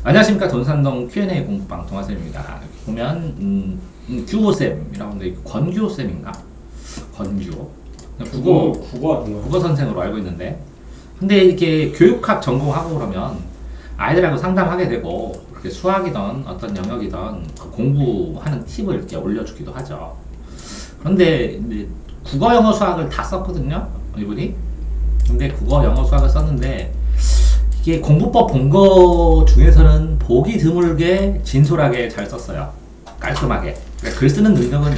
안녕하십니까. 돈산동 Q&A 공부방 동아쌤입니다. 여기 보면 규호쌤이라고 하는데 권규호쌤인가? 권규호 국어 선생으로 알고 있는데, 근데 이렇게 교육학 전공하고 그러면 아이들하고 상담하게 되고 그렇게 수학이든 어떤 영역이든 그 공부하는 팁을 이렇게 올려주기도 하죠. 그런데 이제 국어, 영어, 수학을 다 썼거든요, 이분이. 근데 국어, 영어, 수학을 썼는데 이게 공부법 본 거 중에서는 보기 드물게 진솔하게 잘 썼어요. 깔끔하게. 그러니까 글 쓰는 능력은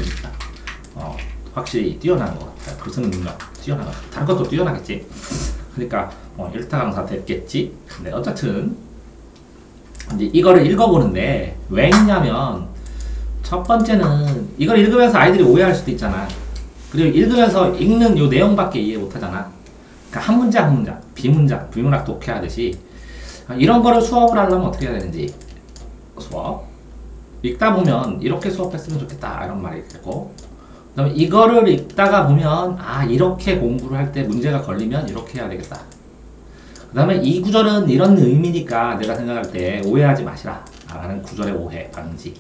확실히 뛰어난 것 같아요. 글 쓰는 능력 뛰어난 것 같아요. 다른 것도 뛰어나겠지. 그러니까 일타 강사 됐겠지. 근데 어쨌든 이제 이거를 읽어보는데 왜 읽냐면, 첫 번째는 이걸 읽으면서 아이들이 오해할 수도 있잖아. 그리고 읽으면서 읽는 요 내용밖에 이해 못하잖아. 그러니까 한 문장 한 문장, 비문장, 비문학 독해하듯이 이런 거를 수업을 하려면 어떻게 해야 되는지, 수업 읽다 보면 이렇게 수업했으면 좋겠다 이런 말이 있고, 그 다음에 이거를 읽다가 보면 이렇게 공부를 할 때 문제가 걸리면 이렇게 해야 되겠다. 그 다음에 이 구절은 이런 의미니까 내가 생각할 때 오해하지 마시라 라는 구절의 오해 방지.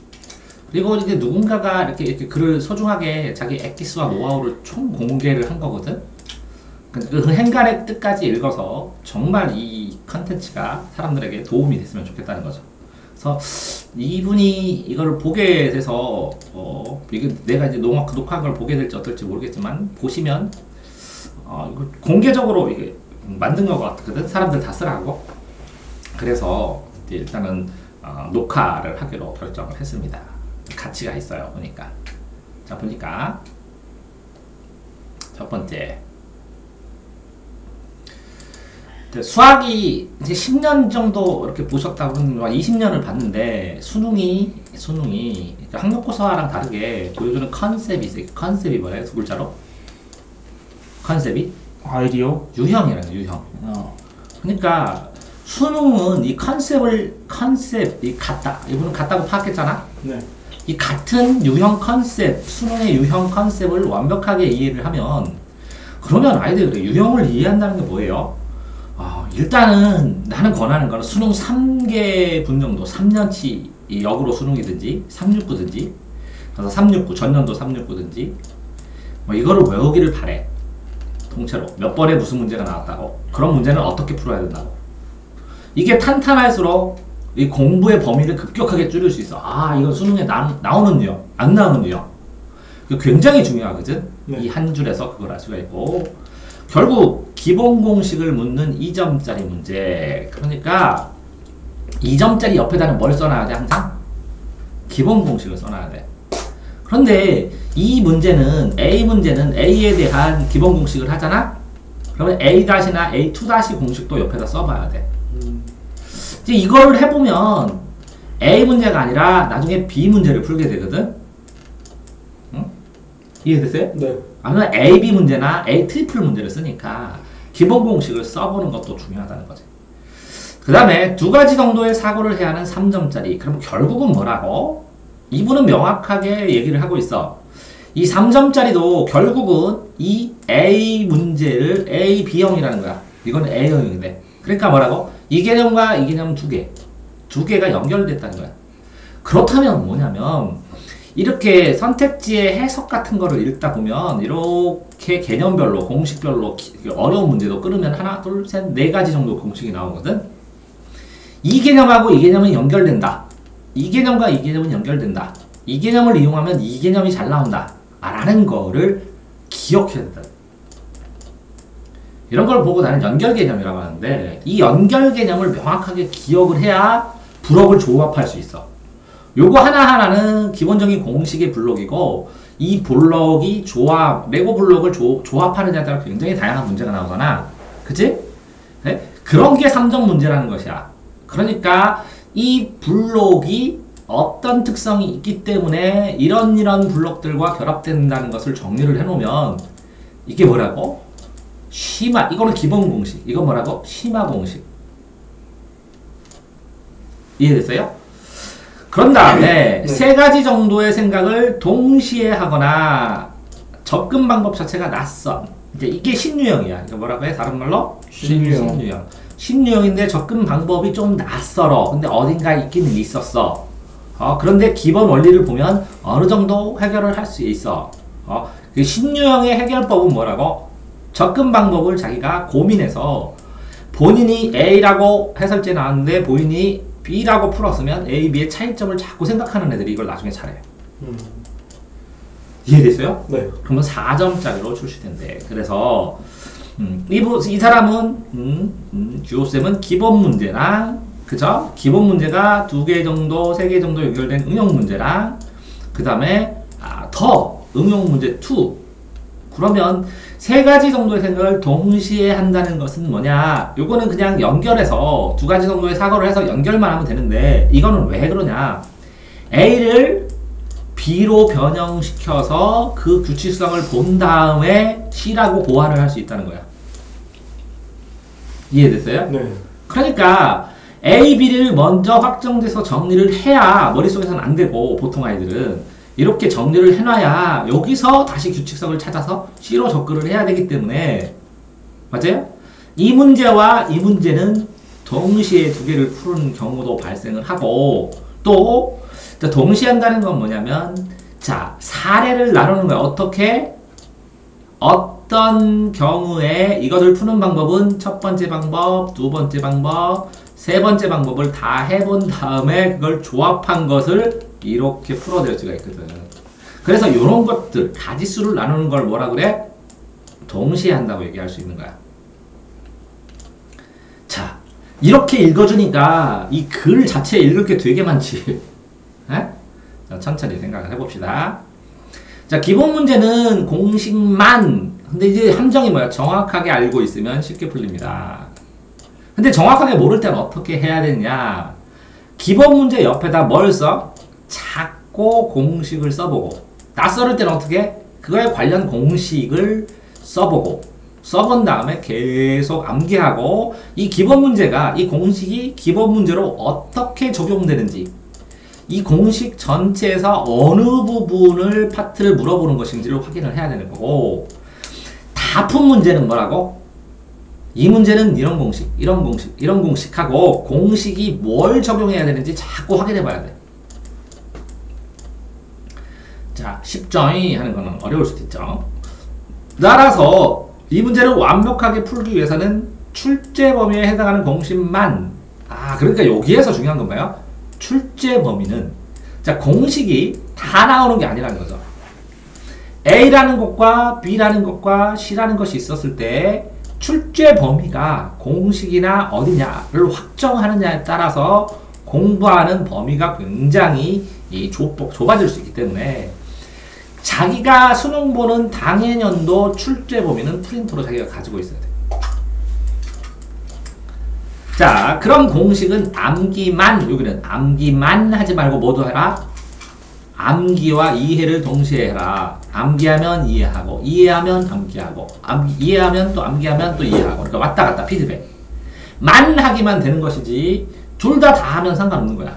그리고 이제 누군가가 이렇게 글을 소중하게 자기 엑기스와 노하우를 총 공개를 한 거거든. 그 행간의 뜻까지 읽어서 정말 이 컨텐츠가 사람들에게 도움이 됐으면 좋겠다는 거죠. 그래서 이분이 이걸 보게 돼서 이게 내가 이제 녹화한 걸 보게 될지 어떨지 모르겠지만, 보시면 이거 공개적으로 이게 만든 것 같거든. 사람들 다 쓰라고. 그래서 일단은 녹화를 하기로 결정을 했습니다. 가치가 있어요, 보니까. 자, 보니까 첫 번째, 수학이 이제 10년 정도 이렇게 보셨다고 그러는데 20년을 봤는데 수능이 학력고사랑 다르게 보여주는 컨셉이 있어요. 컨셉이 뭐래요? 두 글자로? 컨셉이? 아이디어? 유형이라는 유형. 그러니까 수능은 이 컨셉이 같다. 이분은 같다고 파악했잖아? 네. 이 같은 유형 컨셉, 수능의 유형 컨셉을 완벽하게 이해를 하면, 그러면 아이들이 유형을 이해한다는 게 뭐예요? 일단은 나는 권하는 거는 수능 3개분 정도, 3년치 역으로 수능이든지 369든지, 그래서 369 전년도 369든지 이거를 외우기를 바래. 통째로 몇 번에 무슨 문제가 나왔다고, 그런 문제는 어떻게 풀어야 된다고. 이게 탄탄할수록 이 공부의 범위를 급격하게 줄일 수 있어. 이건 수능에 나오는 유형, 안 나오는 유형. 굉장히 중요하거든. 네. 이 한 줄에서 그걸 알 수가 있고, 결국 기본 공식을 묻는 2점짜리 문제. 그러니까 2점짜리 옆에다는 뭘 써놔야 돼? 항상 기본 공식을 써놔야 돼. 그런데 이 문제는, A 문제는 A에 대한 기본 공식을 하잖아? 그러면 A-나 A2- 공식도 옆에다 써봐야 돼. 이제 이거를 해보면 A 문제가 아니라 나중에 B 문제를 풀게 되거든? 응? 이해됐어요? 네. 아니면 A, B 문제나 A 트리플 문제를 쓰니까 기본 공식을 써보는 것도 중요하다는 거지. 그 다음에 두 가지 정도의 사고를 해야 하는 3점짜리. 그럼 결국은 뭐라고? 이분은 명확하게 얘기를 하고 있어. 이 3점짜리도 결국은 이 A 문제를 A, B형이라는 거야. 이건 A형인데. 그러니까 뭐라고? 이 개념과 이 개념 두 개가 연결됐다는 거야. 그렇다면 뭐냐면, 이렇게 선택지의 해석 같은 거를 읽다 보면 이렇게 개념별로, 공식별로 어려운 문제도 끊으면 하나, 둘, 셋, 네 가지 정도 공식이 나오거든. 이 개념하고 이 개념은 연결된다. 이 개념과 이 개념은 연결된다. 이 개념을 이용하면 이 개념이 잘 나온다. 라는 거를 기억해야 된다. 이런 걸 보고 나는 연결 개념이라고 하는데, 이 연결 개념을 명확하게 기억을 해야 블록을 조합할 수 있어. 요거 하나하나는 기본적인 공식의 블록이고, 이 블록이 레고 블록을 조합하느냐에 따라 굉장히 다양한 문제가 나오잖아. 그치? 네? 그런 게 3점 문제라는 것이야. 그러니까 이 블록이 어떤 특성이 있기 때문에 이런 블록들과 결합된다는 것을 정리를 해놓으면, 이게 뭐라고? 이거는 기본 공식. 이건 뭐라고? 심화 공식. 이해됐어요? 그런 다음에 네. 세 가지 정도의 생각을 동시에 하거나 접근 방법 자체가 낯선. 이제 이게 신유형이야. 이거 뭐라고 해? 다른 말로? 신유형. 신유형. 신유형인데 접근 방법이 좀 낯설어. 근데 어딘가에 있기는 있었어. 그런데 기본 원리를 보면 어느 정도 해결을 할 수 있어. 그 신유형의 해결법은 뭐라고? 접근 방법을 자기가 고민해서 본인이 A라고 해설제 나왔는데 본인이 B라고 풀었으면 A, B의 차이점을 자꾸 생각하는 애들이 이걸 나중에 잘해. 이해됐어요? 네. 그러면 4점짜리로 출시된대. 그래서 이 사람은 규호쌤은 기본 문제랑 그죠? 기본 문제가 2개 정도, 3개 정도 연결된 응용 문제랑 그 다음에 더 응용 문제 2. 그러면 3가지 정도의 생각을 동시에 한다는 것은 뭐냐? 요거는 그냥 연결해서 2가지 정도의 사고를 해서 연결만 하면 되는데 이거는 왜 그러냐? A를 B로 변형시켜서 그 규칙성을 본 다음에 C라고 고안을 할 수 있다는 거야. 이해됐어요? 네. 그러니까 A, B를 먼저 확정돼서 정리를 해야 머릿속에서는 안 되고 보통 아이들은 이렇게 정리를 해놔야 여기서 다시 규칙성을 찾아서 C로 접근을 해야 되기 때문에 맞아요? 이 문제와 이 문제는 동시에 2개를 푸는 경우도 발생을 하고 또 동시에 한다는 건 뭐냐면 자 사례를 나누는 거야. 어떻게? 어떤 경우에 이것을 푸는 방법은 첫 번째 방법, 2번째 방법, 3번째 방법을 다 해본 다음에 그걸 조합한 것을 이렇게 풀어낼 수가 있거든. 그래서 이런 것들 가지수를 나누는 걸 뭐라 그래? 동시에 한다고 얘기할 수 있는 거야. 자 이렇게 읽어주니까 이 글 자체에 읽을 게 되게 많지. 자, 천천히 생각을 해봅시다. 자, 기본 문제는 공식만. 근데 이제 함정이 뭐야? 정확하게 알고 있으면 쉽게 풀립니다. 근데 정확하게 모를 때는 어떻게 해야 되냐? 기본 문제 옆에다 뭘 써? 작고 공식을 써보고. 낯설을 때는 어떻게? 그거에 관련 공식을 써보고. 써본 다음에 계속 암기하고 이 기본 문제가 이 공식이 기본 문제로 어떻게 적용되는지 이 공식 전체에서 어느 부분을 파트를 물어보는 것인지를 확인을 해야 되는 거고 다 푼 문제는 뭐라고? 이 문제는 이런 공식, 이런 공식, 이런 공식하고 공식이 뭘 적용해야 되는지 자꾸 확인해 봐야 돼. 자, 쉽죠이 하는 거는 어려울 수도 있죠. 따라서 이 문제를 완벽하게 풀기 위해서는 출제 범위에 해당하는 공식만 그러니까 여기에서 중요한 건 뭐예요? 출제 범위는 자 공식이 다 나오는 게 아니라는 거죠. A라는 것과 B라는 것과 C라는 것이 있었을 때 출제 범위가 공식이나 어디냐를 확정하느냐에 따라서 공부하는 범위가 굉장히 좁아질 수 있기 때문에 자기가 수능 보는 당해년도 출제 범위는 프린터로 자기가 가지고 있어야 돼. 자, 그럼 공식은 암기만, 여기는 암기만 하지 말고 모두 해라. 암기와 이해를 동시에 해라. 암기하면 이해하고, 이해하면 암기하고, 이해하면 또 암기하면 또 이해하고. 그러니까 왔다 갔다 피드백. 만 하기만 되는 것이지, 둘 다 하면 상관없는 거야.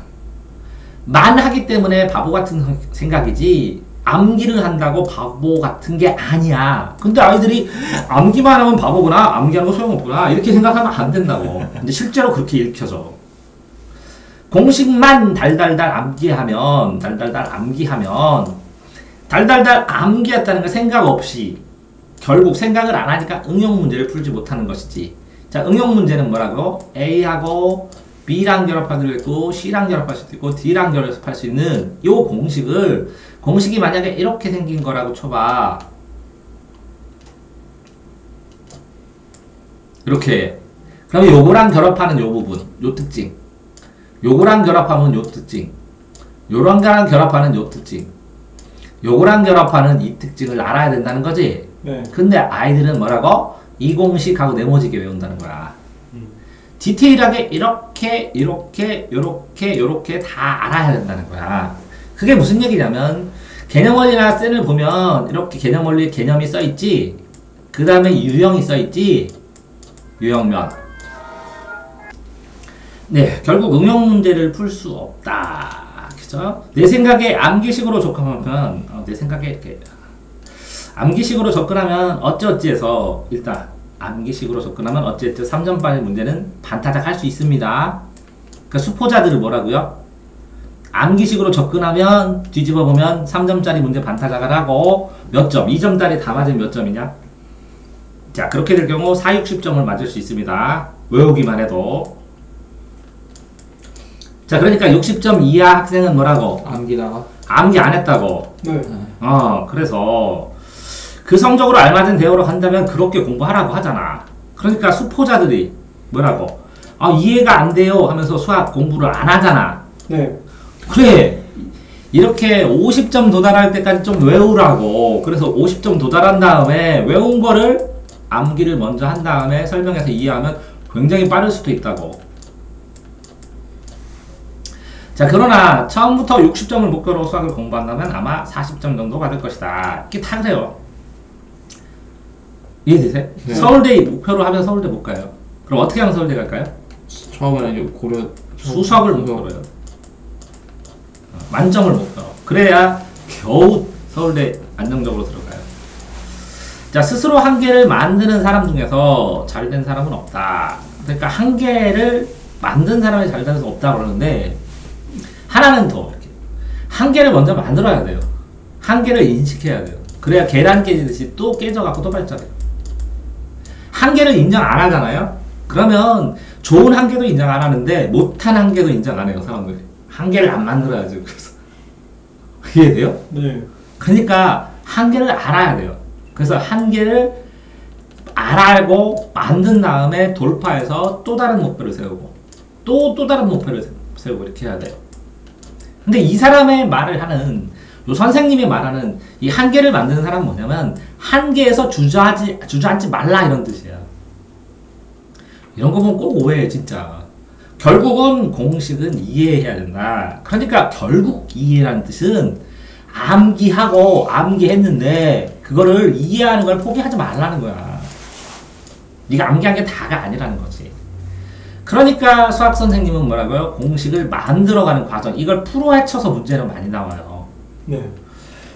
만 하기 때문에 바보 같은 생각이지, 암기를 한다고 바보 같은 게 아니야. 근데 아이들이 암기만 하면 바보구나, 암기하는 거 소용없구나 이렇게 생각하면 안 된다고. 근데 실제로 그렇게 읽혀져. 공식만 달달달 암기하면 달달달 암기했다는 거 생각 없이 결국 생각을 안 하니까 응용 문제를 풀지 못하는 것이지. 자, 응용 문제는 뭐라고? A하고 B랑 결합할 수도 있고 C랑 결합할 수도 있고 D랑 결합할 수 있는 이 공식이 만약에 이렇게 생긴 거라고 쳐봐. 이렇게. 그러면 요거랑 결합하는 요 부분, 요 특징. 요거랑 결합하면 요 특징. 요거랑 결합하는 요 특징. 요거랑 결합하는 이 특징을 알아야 된다는 거지. 네. 근데 아이들은 뭐라고? 이 공식하고 네모지게 외운다는 거야. 디테일하게 이렇게 다 알아야 된다는 거야. 그게 무슨 얘기냐면 개념원리나 셀을 보면 이렇게 개념원리 개념이 써있지. 그 다음에 유형이 써있지. 유형면. 네, 결국 응용 문제를 풀 수 없다. 그죠? 내 생각에 암기식으로 접근하면 내 생각에 이렇게 암기식으로 접근하면 어찌어찌해서 일단 암기식으로 접근하면 어쨌든 3점짜리 문제는 반타작 할 수 있습니다. 그러니까 수포자들을 뭐라고요? 암기식으로 접근하면 뒤집어 보면 3점짜리 문제 반타작을 하고 몇 점? 2점짜리 다 맞으면 몇 점이냐? 자, 그렇게 될 경우 4, 60점을 맞을 수 있습니다. 외우기만 해도. 자, 그러니까 60점 이하 학생은 뭐라고? 암기다가. 암기 안 했다고. 네. 그래서 그 성적으로 알맞은 대우로 간다면 그렇게 공부하라고 하잖아. 그러니까 수포자들이 뭐라고? 이해가 안 돼요 하면서 수학 공부를 안 하잖아. 네. 그래, 이렇게 50점 도달할 때까지 좀 외우라고. 그래서 50점 도달한 다음에 외운 거를 암기를 먼저 한 다음에 설명해서 이해하면 굉장히 빠를 수도 있다고. 자, 그러나 처음부터 60점을 목표로 수학을 공부한다면 아마 40점 정도 받을 것이다. 이게 다 그래요. 이해되세요? 네. 서울대 목표로 하면 서울대 못 가요. 그럼 어떻게 하면 서울대 갈까요? 처음에는 이제 고려 수석을 목표로 해요. 만점을 목표로. 그래야 겨우 서울대 안정적으로 들어가요. 자, 스스로 한계를 만드는 사람 중에서 잘된 사람은 없다. 그러니까 한계를 만든 사람이 잘된 사람은 없다 그러는데 하나는 더 이렇게 한계를 먼저 만들어야 돼요. 한계를 인식해야 돼요. 그래야 계란 깨지듯이 또 깨져갖고 또 발전해요. 한계를 인정 안 하잖아요. 그러면 좋은 한계도 인정 안 하는데 못한 한계도 인정 안 해요, 사람들이. 한계를 안 만들어야죠. 그래서 이해돼요? 네. 그러니까 한계를 알아야 돼요. 그래서 한계를 알고 만든 다음에 돌파해서 또 다른 목표를 세우고 또 다른 목표를 세우고 이렇게 해야 돼요. 근데 이 사람의 말을 하는 요 선생님이 말하는 이 한계를 만드는 사람은 뭐냐면 한계에서 주저앉지 말라 이런 뜻이야. 이런 거 보면 꼭 오해해 진짜. 결국은 공식은 이해해야 된다. 그러니까 결국 이해라는 뜻은 암기하고 암기했는데 그거를 이해하는 걸 포기하지 말라는 거야. 네가 암기한 게 다가 아니라는 거지. 그러니까 수학 선생님은 뭐라고요? 공식을 만들어가는 과정, 이걸 풀어헤쳐서 문제는 많이 나와요. 네.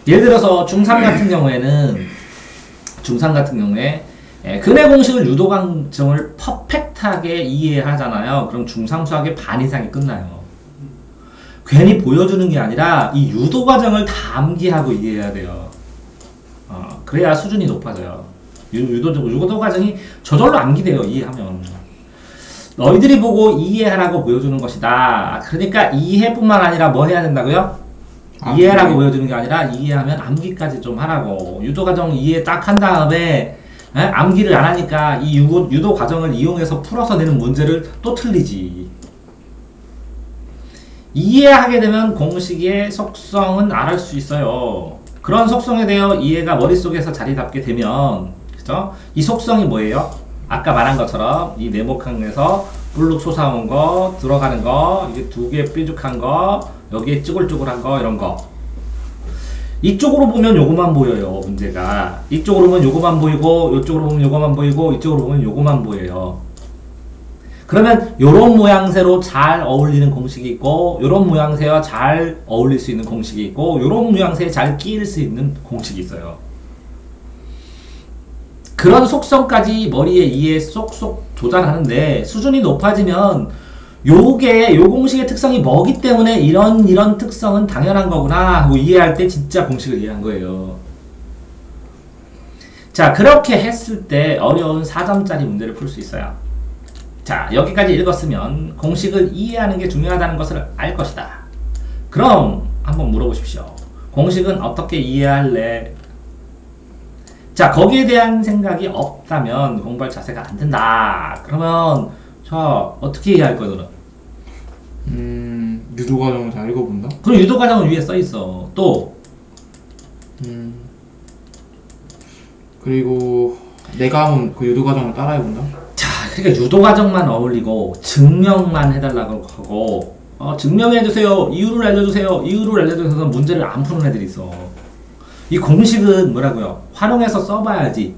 예를 들어서 중3 같은 경우에는 근해 공식을 유도 과정을 퍼펙트하게 이해하잖아요. 그럼 중3 수학의 반 이상이 끝나요. 괜히 보여주는 게 아니라 이 유도 과정을 다 암기하고 이해해야 돼요. 그래야 수준이 높아져요. 유도 과정이 저절로 암기돼요. 이해하면. 너희들이 보고 이해하라고 보여주는 것이다. 그러니까 이해뿐만 아니라 뭐 해야 된다고요? 이해라고 보여주는 게 아니라 이해하면 암기까지 좀 하라고. 유도 과정 이해 딱 한 다음에 암기를 안 하니까 이 유도 과정을 이용해서 풀어서 내는 문제를 또 틀리지. 이해하게 되면 공식의 속성은 알을 수 있어요. 그런 속성에 대해 이해가 머릿속에서 자리 잡게 되면, 그죠? 이 속성이 뭐예요? 아까 말한 것처럼 이 네모칸에서 불룩 솟아온 거, 들어가는 거, 이게 두 개 뾰족한 거, 여기에 쭈글쭈글한 거, 이런 거. 이쪽으로 보면 요거만 보여요, 문제가. 이쪽으로 보면 요거만 보이고, 이쪽으로 보면 요거만 보이고, 이쪽으로 보면 요거만 보여요. 그러면 요런 모양새로 잘 어울리는 공식이 있고, 요런 모양새와 잘 어울릴 수 있는 공식이 있고, 요런 모양새에 잘 끼일 수 있는 공식이 있어요. 그런 속성까지 머리에 이해 쏙쏙 조달하는데 수준이 높아지면 요 공식의 특성이 뭐기 때문에 이런 특성은 당연한 거구나 하고 이해할 때 진짜 공식을 이해한 거예요. 자, 그렇게 했을 때 어려운 4점짜리 문제를 풀 수 있어요. 자, 여기까지 읽었으면 공식을 이해하는 게 중요하다는 것을 알 것이다. 그럼 한번 물어보십시오. 공식은 어떻게 이해할래? 자, 거기에 대한 생각이 없다면 공부할 자세가 안 된다. 그러면 자, 어떻게 이해할 거야, 너는? 유도 과정을 잘 읽어본다? 그럼 유도 과정은 위에 써 있어. 또 그리고 내가 한번 그 유도 과정을 따라해본다? 자, 그러니까 유도 과정만 어울리고 증명만 해달라고 하고 증명해주세요, 이유를 알려주세요, 문제를 안 푸는 애들이 있어. 이 공식은 뭐라고요? 활용해서 써봐야지.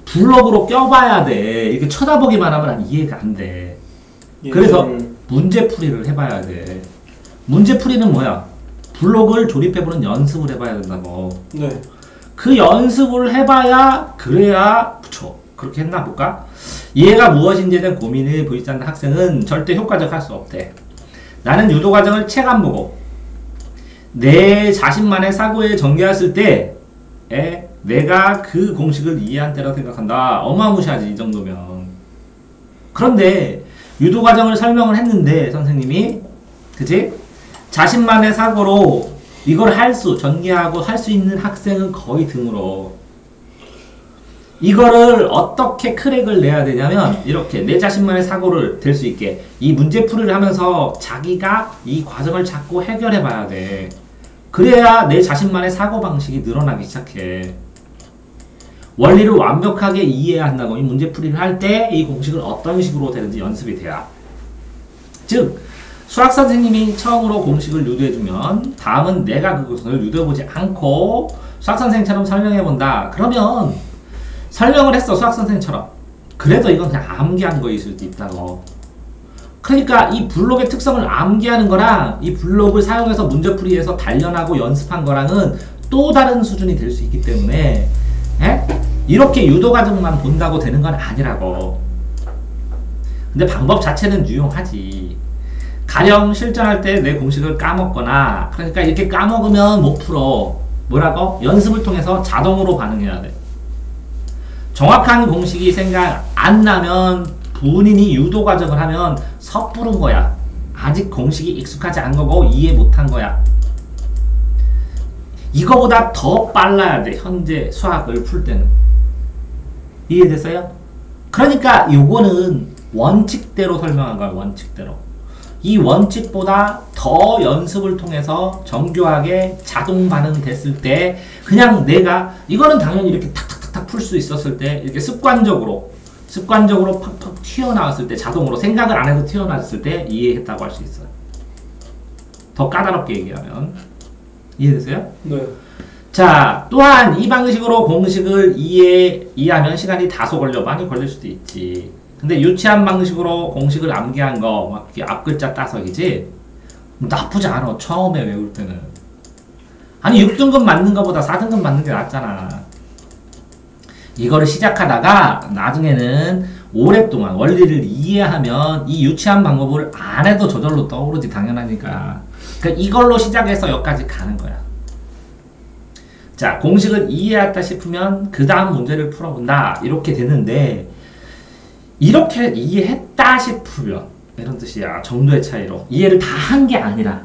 블럭으로 껴봐야 돼. 이렇게 쳐다보기만 하면 이해가 안 돼. 그래서 문제풀이를 해봐야 돼. 문제풀이는 뭐야? 블록을 조립해보는 연습을 해봐야 된다고. 네. 그 연습을 해봐야 그래야 붙여. 그렇게 했나 볼까? 이해가 무엇인지에 대한 고민을 보이지 않는 학생은 절대 효과적 할 수 없대. 나는 유도 과정을 책 안 보고 내 자신만의 사고에 전개했을 때 내가 그 공식을 이해한 때라고 생각한다. 어마무시하지 이 정도면. 그런데 유도 과정을 설명을 했는데 선생님이 그치? 자신만의 사고로 이걸 전개하고 할 수 있는 학생은 거의 드물어. 이거를 어떻게 크랙을 내야 되냐면 이렇게 내 자신만의 사고를 될 수 있게 이 문제풀이를 하면서 자기가 이 과정을 자꾸 해결해 봐야 돼. 그래야 내 자신만의 사고방식이 늘어나기 시작해. 원리를 완벽하게 이해해야 한다고. 이 문제풀이를 할 때 이 공식을 어떤 식으로 되는지 연습이 돼야. 즉 수학 선생님이 처음으로 공식을 유도해주면 다음은 내가 그것을 유도해보지 않고 수학 선생님처럼 설명해본다. 그러면 설명을 했어 수학 선생님처럼. 그래도 이건 그냥 암기한 거일 수도 있다고. 그러니까 이 블록의 특성을 암기하는 거랑 이 블록을 사용해서 문제풀이에서 단련하고 연습한 거랑은 또 다른 수준이 될 수 있기 때문에 이렇게 유도 과정만 본다고 되는 건 아니라고. 근데 방법 자체는 유용하지. 가령 실전할 때 내 공식을 까먹거나 그러니까 이렇게 까먹으면 못 풀어. 뭐라고? 연습을 통해서 자동으로 반응해야 돼. 정확한 공식이 생각 안 나면 본인이 유도 과정을 하면 섣부른 거야. 아직 공식이 익숙하지 않은 거고 이해 못한 거야. 이거보다 더 빨라야 돼. 현재 수학을 풀 때는. 이해됐어요? 그러니까 요거는 원칙대로 설명한 거야. 원칙대로. 이 원칙보다 더 연습을 통해서 정교하게 자동 반응됐을 때 그냥 내가 이거는 당연히 이렇게 탁탁탁탁 풀 수 있었을 때 이렇게 습관적으로 팍팍 튀어나왔을 때 자동으로 생각을 안 해도 튀어나왔을 때 이해했다고 할 수 있어요. 더 까다롭게 얘기하면. 이해됐어요? 네. 자, 또한 이 방식으로 공식을 이해하면 시간이 다소 걸려. 많이 걸릴 수도 있지. 근데 유치한 방식으로 공식을 암기한 거, 막 이렇게 앞글자 따서이지? 나쁘지 않아. 처음에 외울 때는. 아니, 6등급 맞는 거보다 4등급 맞는 게 낫잖아. 이거를 시작하다가 나중에는 오랫동안 원리를 이해하면 이 유치한 방법을 안 해도 저절로 떠오르지, 당연하니까. 그러니까 이걸로 시작해서 여기까지 가는 거야. 자, 공식을 이해했다 싶으면 그 다음 문제를 풀어본다. 이렇게 되는데 이렇게 이해했다 싶으면 이런 뜻이야. 정도의 차이로. 이해를 다 한 게 아니라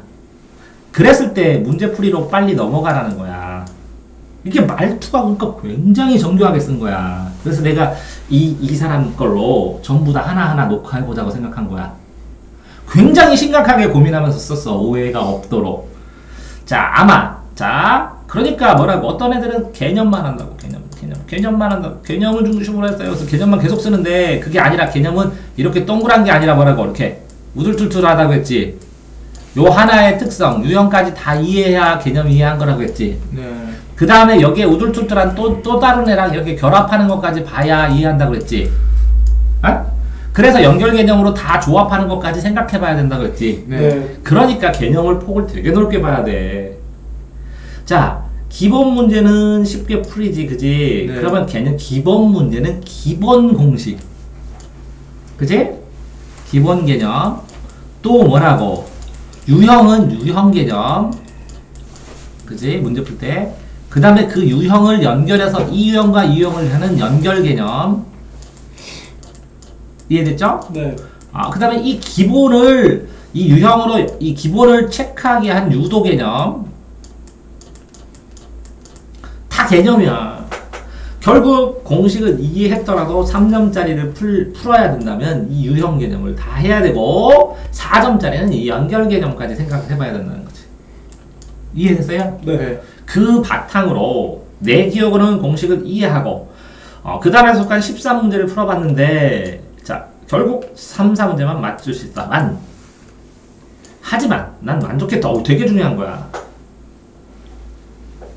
그랬을 때 문제풀이로 빨리 넘어가라는 거야. 이게 말투가 그러니까 굉장히 정교하게 쓴 거야. 그래서 내가 이 사람 걸로 전부 다 하나하나 녹화해보자고 생각한 거야. 굉장히 심각하게 고민하면서 썼어. 오해가 없도록. 자, 아마. 자, 그러니까 뭐라고. 어떤 애들은 개념만 한다고. 개념만 한다고. 개념을 중심으로 했어요. 그래서 개념만 계속 쓰는데 그게 아니라 개념은 이렇게 동그란 게 아니라 뭐라고. 이렇게 우둘툴툴하다고 했지. 요 하나의 특성, 유형까지 다 이해해야 개념 이해한 거라고 했지. 네. 그 다음에 여기에 우둘툴툴한 또 다른 애랑 이렇게 결합하는 것까지 봐야 이해한다고 그랬지. 어? 그래서 연결 개념으로 다 조합하는 것까지 생각해 봐야 된다고 그랬지. 네. 그러니까 개념을 폭을 되게 넓게 봐야 돼. 자, 기본 문제는 쉽게 풀이지, 그지? 네. 그러면 기본 문제는 기본 공식. 그지? 기본 개념. 또 뭐라고? 유형은 유형 개념. 그지? 문제 풀 때. 그 다음에 그 유형을 연결해서 이 유형과 이 유형을 하는 연결 개념. 이해됐죠? 네. 그 다음에 이 기본을, 이 유형으로 이 기본을 체크하게 한 유도 개념. 다 개념이야. 결국 공식을 이해했더라도 3점짜리를 풀어야 된다면 이 유형 개념을 다 해야 되고 4점짜리는 이 연결 개념까지 생각을 해봐야 된다는 거지. 이해됐어요? 네. 그 바탕으로 내 기억으로는 공식을 이해하고 그 단에 속한 13문제를 풀어봤는데 자, 결국 3, 4문제만 맞출 수 있다만 하지만 난 만족했다. 되게 중요한 거야.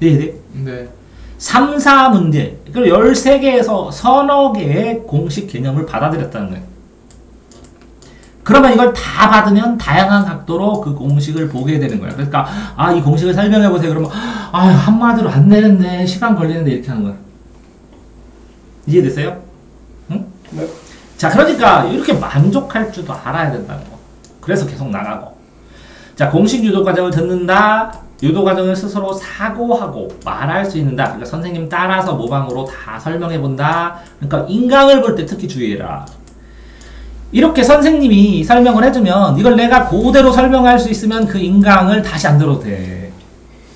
네. 3, 4문제 그리고 13개에서 서너 개의 공식 개념을 받아들였다는 거예요. 그러면 이걸 다 받으면 다양한 각도로 그 공식을 보게 되는 거야. 그러니까 이 공식을 설명해보세요. 그러면 한마디로 안 되는데 시간 걸리는데 이렇게 하는 거야. 이해됐어요? 네. 자, 그러니까 이렇게 만족할 줄도 알아야 된다는 거. 그래서 계속 나가고. 자, 공식 유도 과정을 듣는다. 유도 과정을 스스로 사고하고 말할 수 있는다. 그러니까 선생님 따라서 모방으로 다 설명해 본다. 그러니까 인강을 볼 때 특히 주의해라. 이렇게 선생님이 설명을 해주면 이걸 내가 그대로 설명할 수 있으면 그 인강을 다시 안 들어도 돼.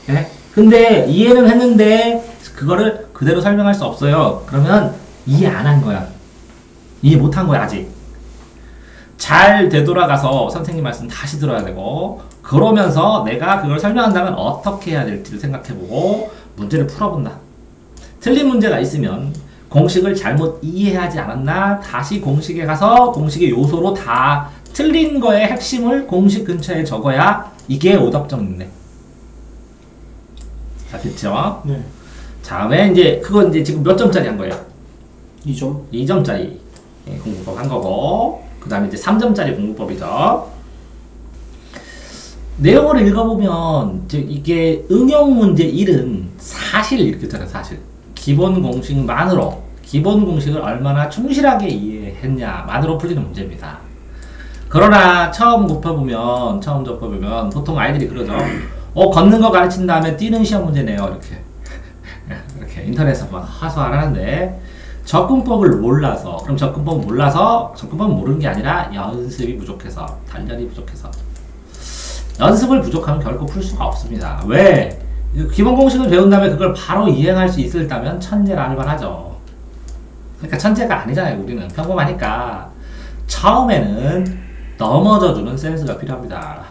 예? 근데 이해는 했는데 그거를 그대로 설명할 수 없어요. 그러면 이해 안 한 거야. 이해 못 한 거야 아직. 잘 되돌아가서 선생님 말씀 다시 들어야 되고, 그러면서 내가 그걸 설명한다면 어떻게 해야 될지를 생각해보고 문제를 풀어본다. 틀린 문제가 있으면 공식을 잘못 이해하지 않았나, 다시 공식에 가서 공식의 요소로 다 틀린 거의 핵심을 공식 근처에 적어야 이게 오답정리네. 자, 됐죠? 네. 다음에 이제 그건 이제 지금 몇 점짜리 한 거예요? 2점. 2점짜리 공부법 한 거고, 그 다음에 이제 3점짜리 공부법이죠. 내용을 읽어보면 이게 응용 문제 1은 사실 이렇게 있잖아요. 사실 기본 공식만으로, 기본 공식을 얼마나 충실하게 이해했냐 만으로 풀리는 문제입니다. 그러나 처음 접해보면 보통 아이들이 그러죠. 걷는 거 가르친 다음에 뛰는 시험 문제네요. 이렇게 인터넷에서 막 하소하는데, 접근법을 몰라서, 그럼 접근법은 모르는 게 아니라 연습이 부족해서, 단련이 부족해서. 연습을 부족하면 결코 풀 수가 없습니다. 왜? 기본 공식을 배운 다음에 그걸 바로 이행할 수 있을다면 천재라 할 만하죠. 그러니까 천재가 아니잖아요. 우리는 평범하니까 처음에는 넘어져주는 센스가 필요합니다.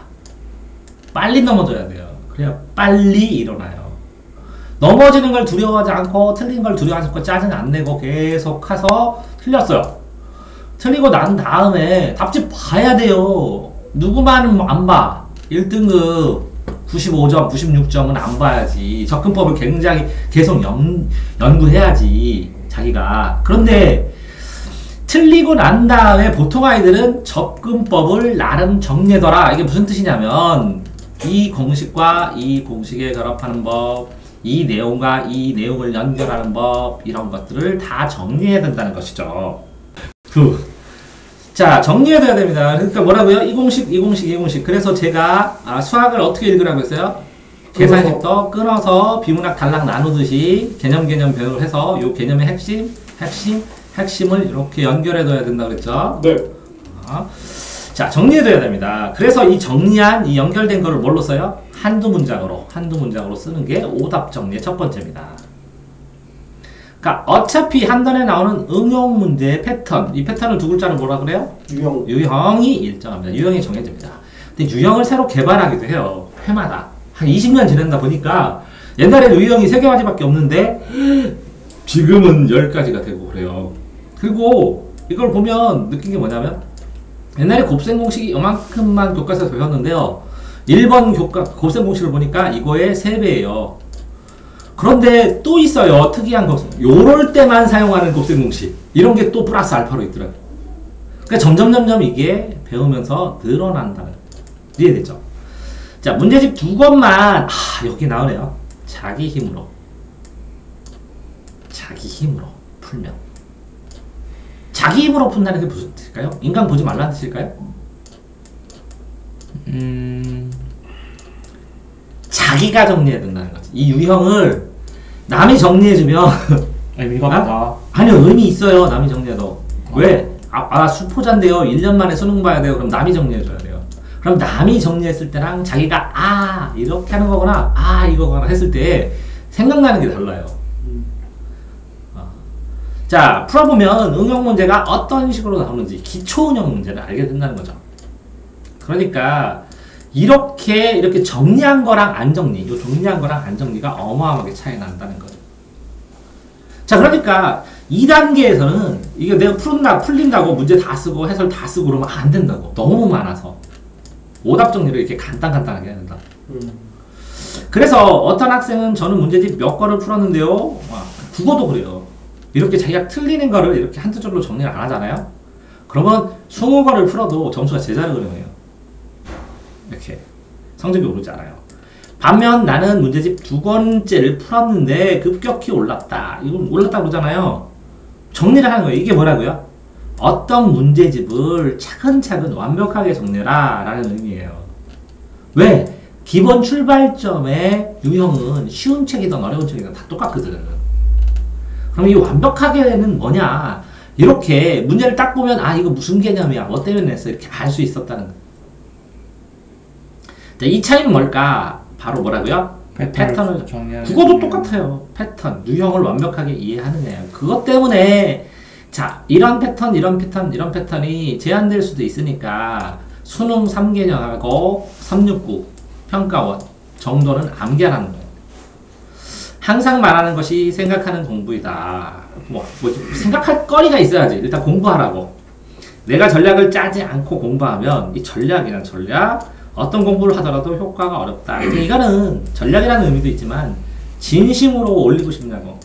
빨리 넘어져야 돼요. 그래야 빨리 일어나요. 넘어지는 걸 두려워하지 않고 틀린 걸 두려워하지 않고 짜증 안 내고 계속 해서 틀렸어요. 틀리고 난 다음에 답지 봐야 돼요. 누구만 안 봐. 1등급 95점, 96점은 안 봐야지. 접근법을 굉장히 계속 연구해야지, 자기가. 그런데 틀리고 난 다음에 보통 아이들은 접근법을 나름 정리해둬라. 이게 무슨 뜻이냐면 이 공식과 이 공식에 결합하는 법, 이 내용과 이 내용을 연결하는 법, 이런 것들을 다 정리해야 된다는 것이죠. 자, 정리해둬야 됩니다. 그러니까 뭐라고요? 이 공식, 이 공식, 이 공식. 그래서 제가 수학을 어떻게 읽으라고 했어요? 계산식도 끊어서 비문학 단락 나누듯이 개념 배열을 해서 이 개념의 핵심을 이렇게 연결해둬야 된다고 그랬죠? 네. 자, 정리해둬야 됩니다. 그래서 이 정리한, 이 연결된 거를 뭘로 써요? 한두 문장으로 쓰는 게 오답 정리의 첫 번째입니다. 그러니까 어차피 한 단에 나오는 응용 문제의 패턴, 이 패턴을 두 글자로 뭐라 그래요? 유형이 일정합니다. 유형이 정해집니다. 근데 유형을 새로 개발하기도 해요. 해마다. 한 20년 지낸다 보니까 옛날에는 유형이 3개까지밖에 없는데 지금은 10가지가 되고 그래요. 그리고 이걸 보면 느낀 게 뭐냐면, 옛날에 곱셈 공식이 이만큼만 교과서에서 배웠는데요. 1번 곱셈 공식을 보니까 이거의 3배예요. 그런데 또 있어요. 특이한 것. 요럴 때만 사용하는 곱셈 공식. 이런 게 또 플러스 알파로 있더라고요. 그러니까 점점 이게 배우면서 늘어난다는. 이해되죠? 자, 문제집 2권만, 여기 나오네요. 자기 힘으로 풀면. 자기 힘으로 푼다는 게 무슨 뜻일까요? 인강 보지 말라는 뜻일까요? 자기가 정리해야 된다는 거지. 이 유형을 남이 정리해주면 의미가 없다. 아니요, 의미 있어요. 남이 정리해도. 왜? 수포자인데요. 1년 만에 수능 봐야 돼요. 그럼 남이 정리해줘야 돼요. 그럼 남이 정리했을 때랑 자기가 이렇게 하는 거구나, 이거구나 했을 때 생각나는 게 달라요. 자, 풀어보면 응용 문제가 어떤 식으로 나오는지, 기초 응용 문제를 알게 된다는 거죠. 그러니까 이렇게 정리한 거랑 안 정리, 요 정리한 거랑 안 정리가 어마어마하게 차이 난다는 거죠. 자, 그러니까 2단계에서는 이게 내가 풀린다고 문제 다 쓰고 해설 다 쓰고 그러면 안 된다고. 너무 많아서. 오답 정리를 이렇게 간단하게 해야 된다. 그래서 어떤 학생은 저는 문제집 몇 거를 풀었는데요. 국어도 그래요. 이렇게 자기가 틀리는 거를 이렇게 한두 줄로 정리를 안 하잖아요. 그러면 20거를 풀어도 점수가 제자리 그려요. 이렇게 성적이 오르지 않아요. 반면 나는 문제집 2권째를 풀었는데 급격히 올랐다. 이건 올랐다고 그러잖아요. 정리를 하는 거예요. 이게 뭐라고요? 어떤 문제집을 차근차근 완벽하게 정리해라 라는 의미예요. 왜? 기본 출발점의 유형은 쉬운 책이든 어려운 책이든 다 똑같거든. 그럼 이 완벽하게는 뭐냐? 이렇게 문제를 딱 보면 아 이거 무슨 개념이야? 뭐 때문에 냈어? 이렇게 알 수 있었다는 거. 이 차이는 뭘까? 바로 뭐라고요? 패턴을 정리하는 국어도 똑같아요. 패턴, 유형을 완벽하게 이해하느냐. 그것 때문에 자 이런 패턴, 이런 패턴, 이런 패턴이 제한될 수도 있으니까 수능 3개년하고 369 평가원 정도는 암기하라는 거예요. 항상 말하는 것이 생각하는 공부이다. 뭐 생각할 거리가 있어야지. 일단 공부하라고. 내가 전략을 짜지 않고 공부하면 이 전략이란 전략 어떤 공부를 하더라도 효과가 어렵다. 이거는 전략이라는 의미도 있지만 진심으로 올리고 싶냐고.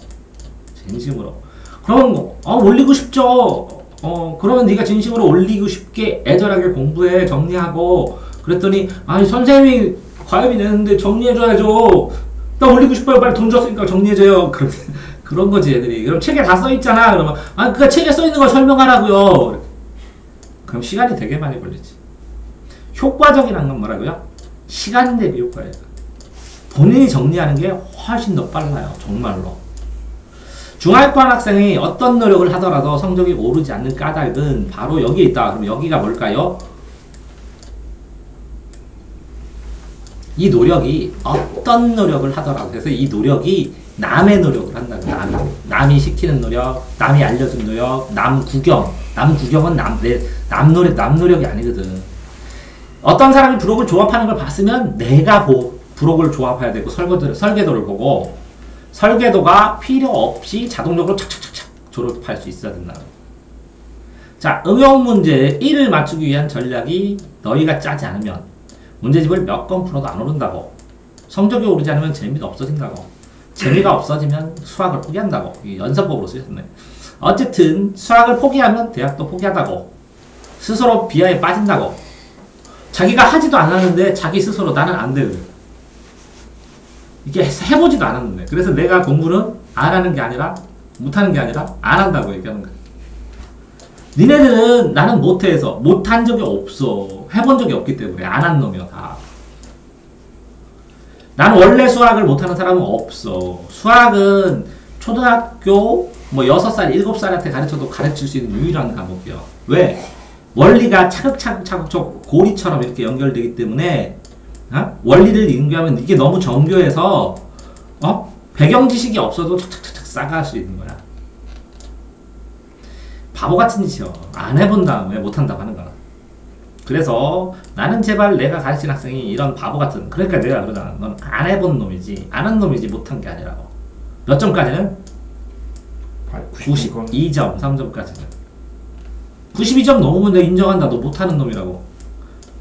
진심으로. 그럼 올리고 싶죠. 그러면 네가 진심으로 올리고 싶게 애절하게 공부해 정리하고 그랬더니 아니 선생님이 과외비 내는데 정리해줘야죠. 나 올리고 싶어요. 빨리 돈 줬으니까 정리해줘요. 그런 거지 애들이. 그럼 책에 다 써있잖아. 그러면 아 그니까 책에 써있는 걸 설명하라고요. 그럼 시간이 되게 많이 걸리지. 효과적이라는 건 뭐라고요? 시간 대비 효과예요. 본인이 정리하는 게 훨씬 더 빨라요. 정말로. 중하위권 학생이 어떤 노력을 하더라도 성적이 오르지 않는 까닭은 바로 여기에 있다. 그럼 여기가 뭘까요? 이 노력이 어떤 노력을 하더라도 그래서 이 노력이 남의 노력을 한다고. 남이 시키는 노력, 남이 알려준 노력, 남 구경은 남 노력이 아니거든. 어떤 사람이 브록을 조합하는 걸 봤으면 내가 브록을 조합해야 되고 설계도를 보고 설계도가 필요 없이 자동적으로 착착착착 졸업할 수 있어야 된다. 자, 응용 문제 1을 맞추기 위한 전략이 너희가 짜지 않으면 문제집을 몇 건 풀어도 안 오른다고. 성적이 오르지 않으면 재미가 없어진다고. 재미가 없어지면 수학을 포기한다고. 이게 연산법으로 쓰였네. 어쨌든 수학을 포기하면 대학도 포기하다고. 스스로 비하에 빠진다고. 자기가 하지도 않았는데 자기 스스로 나는 안 돼. 이게 해보지도 않았는데. 그래서 내가 공부는 안 하는 게 아니라 못하는 게 아니라 안 한다고 얘기하는 거야. 니네들은 나는 못해서 못한 적이 없어. 해본 적이 없기 때문에 안 한 놈이야 다. 나는 원래 수학을 못하는 사람은 없어. 수학은 초등학교 6살, 7살한테 가르쳐도 가르칠 수 있는 유일한 과목이야. 왜? 원리가 차곡차곡 고리처럼 이렇게 연결되기 때문에 원리를 연구하면 이게 너무 정교해서 배경 지식이 없어도 착착착착 싸갈 수 있는 거야. 바보 같은 짓이요. 안 해본 다음에 못한다고 하는 거야. 그래서 나는 제발 내가 가르친 학생이 이런 바보 같은 그러니까 내가 그러잖아. 넌 안 해본 놈이지 안 한 놈이지 못한 게 아니라고. 몇 점까지는? 92점 3점까지는 92점 넘으면 내가 인정한다. 너 못하는 놈이라고.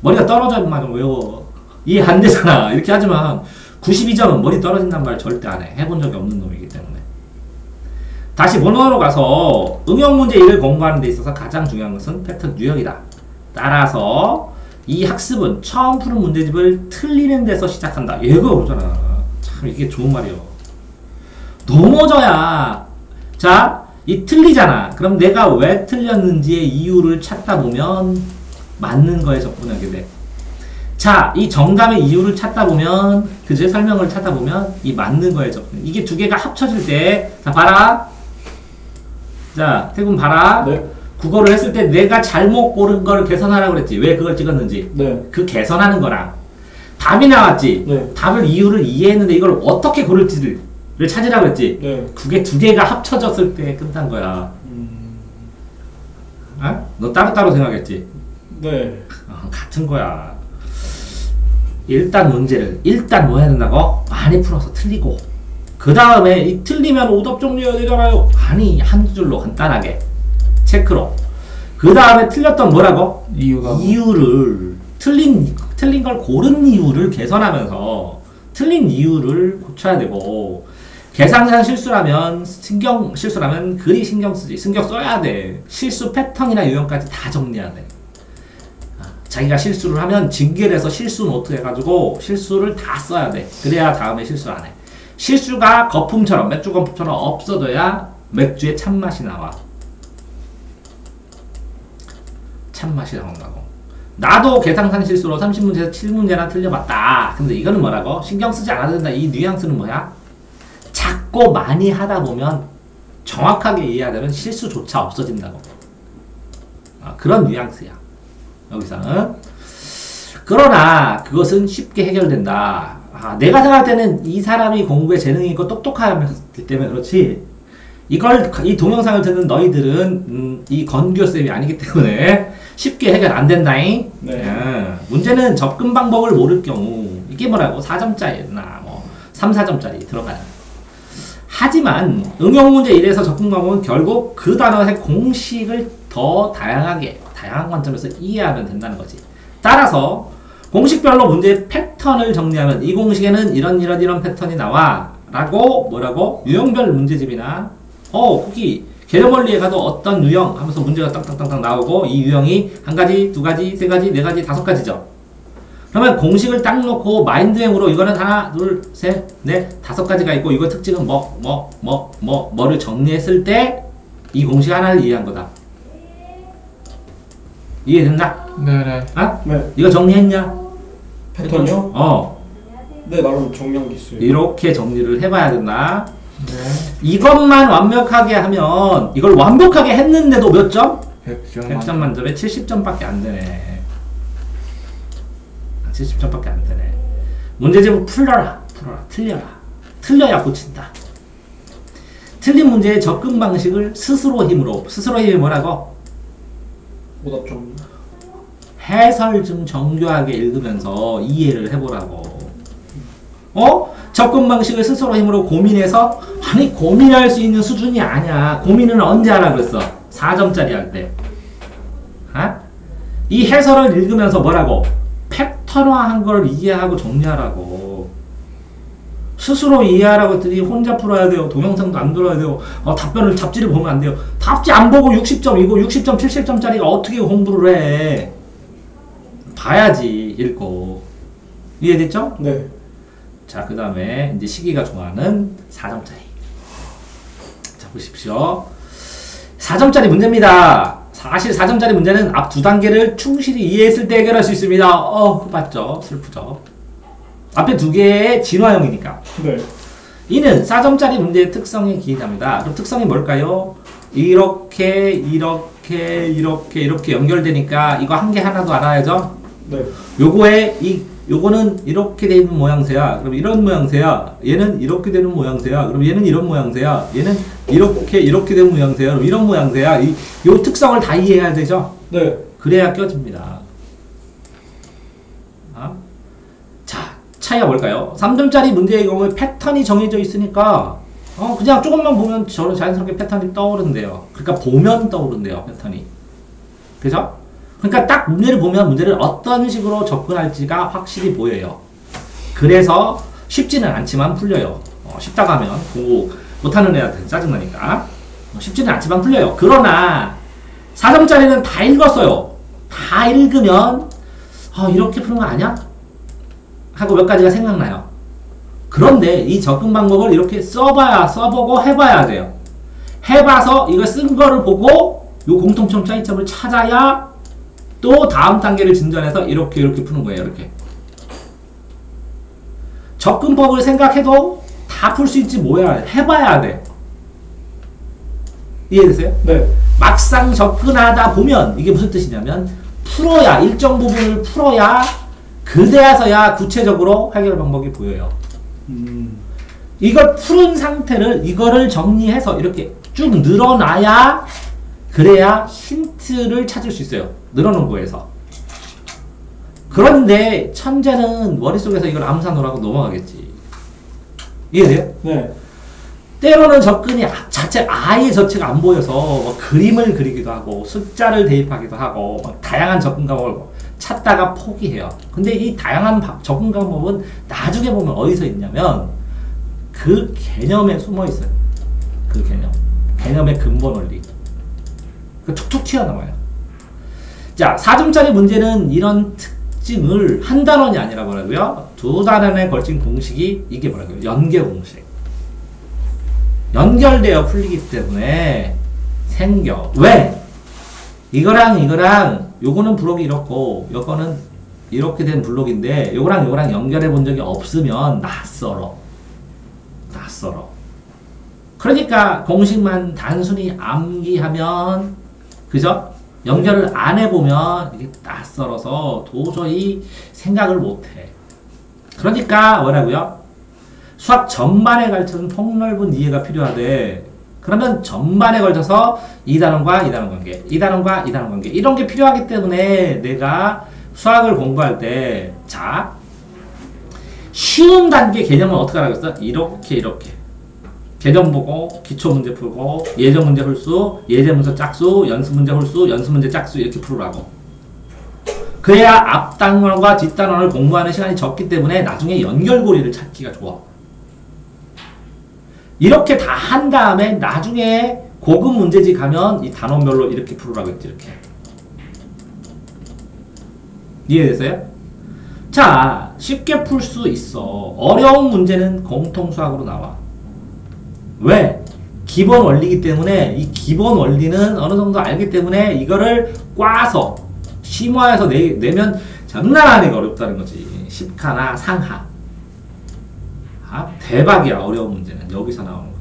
머리가 떨어져만 좀 외워. 이해 안 되잖아. 이렇게 하지만 92점은 머리 떨어진단 말 절대 안 해. 해본 적이 없는 놈이기 때문에. 다시 본원으로 가서 응용문제 1을 공부하는 데 있어서 가장 중요한 것은 패턴 유형이다. 따라서 이 학습은 처음 푸는 문제집을 틀리는 데서 시작한다. 얘가 그러잖아. 참 이게 좋은 말이요. 넘어져야 자 이 틀리잖아. 그럼 내가 왜 틀렸는지의 이유를 찾다 보면 맞는 거에 접근하게 돼. 자, 이 정답의 이유를 찾다 보면 그제 설명을 찾다 보면 이 맞는 거에 접근. 이게 두 개가 합쳐질 때 자 봐라. 자 태군 봐라. 네. 국어를 했을 때 내가 잘못 고른 걸 개선하라고 그랬지. 왜 그걸 찍었는지. 네. 그 개선하는 거랑 답이 나왔지. 네. 답을 이유를 이해했는데 이걸 어떻게 고를지를 찾으라고 그랬지. 네. 그게 두 개가 합쳐졌을 때 끝난 거야. 너 따로따로 생각했지? 네. 같은 거야. 일단 문제를 뭐 해야 된다고? 많이 풀어서 틀리고 그 다음에 이 틀리면 오답 정리해야 되잖아요. 아니 한두 줄로 간단하게 체크로 그 다음에 틀렸던 뭐라고? 이유를 틀린 걸 고른 이유를 개선하면서 틀린 이유를 고쳐야 되고 계산상 실수라면 글이 신경 쓰지. 신경 써야 돼. 실수 패턴이나 유형까지 다 정리해야 돼. 자기가 실수를 하면 징계를 해서 실수 노트 해가지고 실수를 다 써야 돼. 그래야 다음에 실수 안 해. 실수가 맥주 거품처럼 없어져야 맥주의 참맛이 나와. 참맛이 나온다고. 나도 계산상 실수로 30문제에서 7문제나 틀려봤다. 근데 이거는 뭐라고? 신경 쓰지 않아도 된다. 이 뉘앙스는 뭐야? 자꾸 많이 하다 보면 정확하게 이해하려면 실수조차 없어진다고. 그런 뉘앙스야. 여기서는. 그러나 그것은 쉽게 해결된다. 내가 생각할 때는 이 사람이 공부에 재능이 있고 똑똑하기 때문에 그렇지. 이 동영상을 듣는 너희들은 이 건교쌤이 아니기 때문에 쉽게 해결 안 된다잉. 네. 문제는 접근 방법을 모를 경우 이게 뭐라고 4점짜리나 뭐 3, 4점짜리 들어가요. 하지만 응용 문제 1에서 접근 방법은 결국 그 단어의 공식을 더 다양한 관점에서 이해하면 된다는 거지. 따라서 공식별로 문제의 패턴을 정리하면 이 공식에는 이런 패턴이 나와 라고 뭐라고 유형별 문제집이나 거기 개념 원리에 가도 어떤 유형 하면서 문제가 땅땅땅땅 나오고 이 유형이 한 가지, 두 가지, 세 가지, 네 가지, 다섯 가지죠. 그러면 공식을 딱 놓고 마인드행으로 이거는 하나, 둘, 셋, 넷, 다섯 가지가 있고 이거 특징은 뭐를 정리했을 때 이 공식 하나를 이해한 거다. 이해됐나? 네네. 네. 이거 정리했냐? 패턴이요? 네, 나름 정리한 게 있어요. 이렇게 정리를 해봐야 된다. 네. 이것만 완벽하게 하면 이걸 완벽하게 했는데도 몇 점? 100점. 100점 만점에 70점밖에 안 되네. 70점밖에 안 되네. 문제집을 풀어라. 틀려야 고친다. 틀린 문제의 접근 방식을 스스로의 힘이 뭐라고? 오답 좀. 해설 좀 정교하게 읽으면서 이해를 해보라고. 접근 방식을 스스로 힘으로 고민해서 아니 고민할 수 있는 수준이 아니야. 고민은 언제 하라 그랬어? 4점짜리 할 때. 이 해설을 읽으면서 뭐라고? 패턴화한 걸 이해하고 정리하라고. 스스로 이해하라고 했더니 혼자 풀어야 돼요. 동영상도 안 들어야 돼요. 답변을 잡지를 보면 안 돼요. 답지 안 보고 60점이고 60점, 70점짜리가 어떻게 공부를 해? 봐야지 읽고. 이해됐죠? 네. 자, 그 다음에 이제 시기가 좋아하는 4점짜리. 자, 보십시오. 4점짜리 문제입니다. 사실 4점짜리 문제는 앞 두 단계를 충실히 이해했을 때 해결할 수 있습니다. 맞죠? 슬프죠? 앞에 두 개의 진화형이니까. 네. 이는 4점짜리 문제의 특성에 기인합니다. 그럼 특성이 뭘까요? 이렇게 연결되니까 이거 한 개 하나도 알아야죠? 네. 요거는 이렇게 돼 있는 모양새야. 그럼 이런 모양새야. 얘는 이렇게 되는 모양새야. 그럼 얘는 이런 모양새야. 얘는 이렇게 된 모양새야. 그럼 이런 모양새야. 요 특성을 다 이해해야 되죠? 네. 그래야 껴집니다. 자, 차이가 뭘까요? 3점짜리 문제의 경우에 패턴이 정해져 있으니까 그냥 조금만 보면 자연스럽게 패턴이 떠오른대요. 그러니까 보면 떠오른대요, 패턴이. 그죠? 그러니까 딱 문제를 보면 문제를 어떤 식으로 접근할지가 확실히 보여요. 그래서 쉽지는 않지만 풀려요. 쉽다고 하면 공부 못하는 애한테 짜증나니까. 쉽지는 않지만 풀려요. 그러나 4점짜리는 다 읽었어요. 다 읽으면 이렇게 푸는 거 아니야? 하고 몇 가지가 생각나요. 그런데 이 접근 방법을 이렇게 써보고 해봐야 돼요. 해봐서 이거 쓴 거를 보고 요 공통점 차이점을 찾아야 또 다음 단계를 진전해서 이렇게 푸는 거예요. 이렇게. 접근법을 생각해도 다 풀 수 있지 뭐야. 해봐야 돼. 이해되세요? 네. 막상 접근하다 보면 이게 무슨 뜻이냐면 풀어야 일정 부분을 풀어야 그제서야 구체적으로 해결 방법이 보여요. 이걸 푸른 상태를 이거를 정리해서 이렇게 쭉 늘어놔야 그래야 힌트를 찾을 수 있어요. 늘어놓은 거에서. 그런데 천재는 머릿속에서 이걸 암산하라고 넘어가겠지. 이해돼요? 네. 때로는 접근이 아예 자체가 안 보여서 뭐 그림을 그리기도 하고 숫자를 대입하기도 하고 다양한 접근 방법을 찾다가 포기해요. 근데 이 다양한 접근 방법은 나중에 보면 어디서 있냐면 그 개념에 숨어 있어요. 그 개념의 근본 원리. 툭툭 튀어나와요. 자, 4점짜리 문제는 이런 특징을 한 단원이 아니라 뭐라고요? 두 단원에 걸친 공식이 이게 뭐라고요? 연계 공식. 연결되어 풀리기 때문에 생겨. 왜? 이거랑 요거는 블록이 이렇고 요거는 이렇게 된 블록인데 요거랑 요거랑 연결해 본 적이 없으면 낯설어. 그러니까 공식만 단순히 암기하면 그죠? 연결을 안 해보면 이게 낯설어서 도저히 생각을 못해. 그러니까 뭐라고요? 수학 전반에 걸쳐서 폭넓은 이해가 필요하대. 그러면 전반에 걸쳐서 이 단원과 이 단원 관계, 이 단원과 이 단원 관계 이런 게 필요하기 때문에 내가 수학을 공부할 때 자, 쉬운 단계 개념은 어떻게 하라고 했어? 이렇게 개념 보고 기초 문제 풀고 예제 문제 홀수, 예제 문제 짝수, 연습 문제 홀수, 연습 문제 짝수 이렇게 풀으라고. 그래야 앞 단원과 뒷 단원을 공부하는 시간이 적기 때문에 나중에 연결고리를 찾기가 좋아. 이렇게 다 한 다음에 나중에 고급 문제지 가면 이 단원별로 이렇게 풀으라고 했지. 이렇게. 이해됐어요? 자, 쉽게 풀 수 있어. 어려운 문제는 공통수학으로 나와. 왜? 기본 원리이기 때문에 이 기본 원리는 어느 정도 알기 때문에 이거를 꽈서 심화해서 내면 장난 아니게 어렵다는 거지. 10카나 상하. 아, 대박이야. 어려운 문제는 여기서 나오는 거야.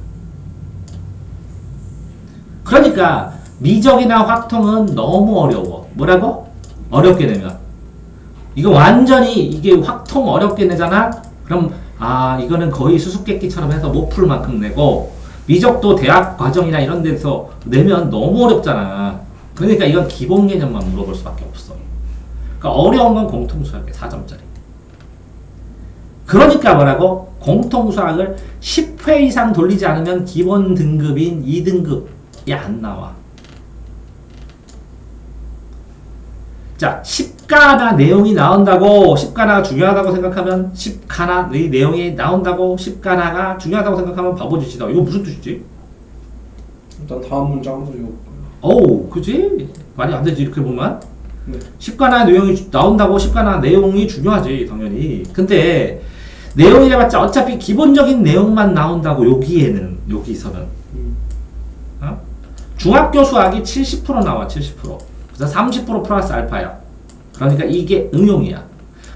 그러니까 미적이나 확통은 너무 어려워. 뭐라고? 어렵게 내면. 이거 완전히 이게 확통 어렵게 내잖아? 그럼 아 이거는 거의 수수께끼처럼 해서 못 풀 만큼 내고 미적도 대학 과정이나 이런 데서 내면 너무 어렵잖아. 그러니까 이건 기본 개념만 물어볼 수밖에 없어. 그러니까 어려운 건 공통수학에 4점짜리. 그러니까 뭐라고? 공통수학을 10회 이상 돌리지 않으면 기본 등급인 2등급이 안 나와. 자, 10가나 내용이 나온다고 10가나가 중요하다고 생각하면 10가나 내용이 나온다고 10가나가 중요하다고 생각하면 바보짓이다. 이거 무슨 뜻이지? 일단 다음 문제 한번 읽어볼까요? 어우, 그치? 말이 안 되지 이렇게 보면. 네. 10가나 내용이 나온다고 10가나 내용이 중요하지 당연히. 근데 내용이래봤자 어차피 기본적인 내용만 나온다고 여기서는 어? 중학교 수학이 70% 나와. 70%. 그래서 30% 플러스 알파야. 그러니까 이게 응용이야.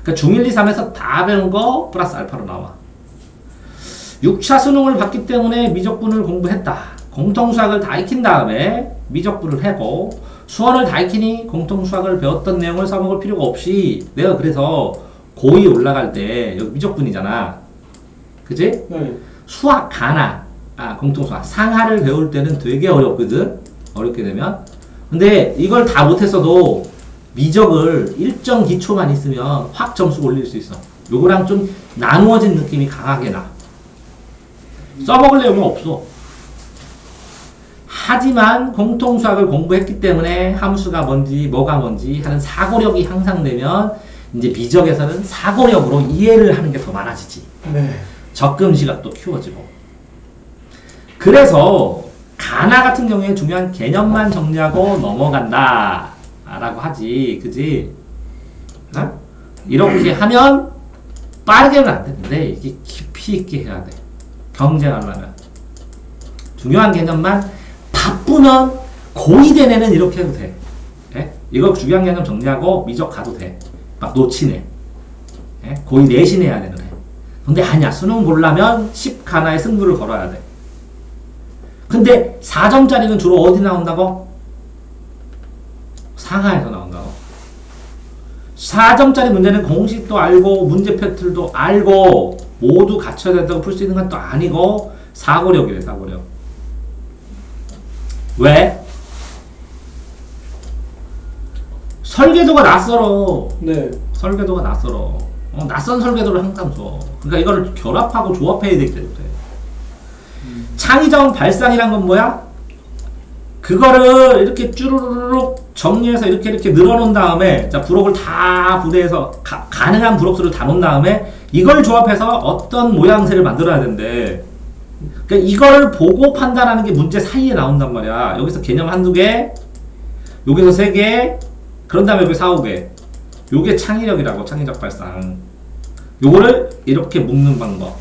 그러니까 중1, 2, 3에서 다 배운 거 플러스 알파로 나와. 6차 수능을 봤기 때문에 미적분을 공부했다. 공통수학을 다 익힌 다음에 미적분을 하고 수원을 다 익히니 공통수학을 배웠던 내용을 써먹을 필요가 없이 내가 그래서 고2 올라갈 때 여기 미적분이잖아. 그치? 네. 수학 가나 공통수학 상하를 배울 때는 되게 어렵거든. 어렵게 되면. 근데 이걸 다 못했어도 미적을 일정 기초만 있으면 확 점수 올릴 수 있어. 요거랑 좀 나누어진 느낌이 강하게 나. 써먹을 내용은 없어. 하지만 공통수학을 공부했기 때문에 함수가 뭔지 뭐가 뭔지 하는 사고력이 향상되면 이제 미적에서는 사고력으로 이해를 하는 게 더 많아지지. 네. 접근 시각도 키워지고. 그래서 가나 같은 경우에 중요한 개념만 정리하고 넘어간다 라고 하지. 그지? 어? 이렇게 하면 빠르게는 안 되는데 이게 깊이 있게 해야 돼. 경쟁하려면. 중요한 개념만 바쁘면 고2 된 애는 이렇게 해도 돼. 예? 이거 중요한 개념 정리하고 미적 가도 돼. 막 놓치네. 예? 고2 내신 해야 되는 애. 근데 아니야. 수능 보려면 10가나의 승부를 걸어야 돼. 근데 4점짜리는 주로 어디 나온다고? 상하에서 나온다고. 4점짜리 문제는 공식도 알고 문제 패턴도 알고 모두 갖춰야 된다고 풀 수 있는 건 또 아니고 사고력이래. 사고력. 왜? 설계도가 낯설어. 네. 설계도가 낯설어. 낯선 설계도를 항상 줘. 그러니까 이거를 결합하고 조합해야 되기 때문에. 창의적 발상이란 건 뭐야? 그거를 이렇게 쭈루루룩 정리해서 이렇게 늘어놓은 다음에 자 부록을 다 부대에서 가능한 부록수를 다 놓은 다음에 이걸 조합해서 어떤 모양새를 만들어야 된대. 그러니까 이거를 보고 판단하는 게 문제 사이에 나온단 말이야. 여기서 개념 한두 개, 여기서 세 개, 그런 다음에 여기 4, 5개. 요게 창의력이라고. 창의적 발상. 요거를 이렇게 묶는 방법.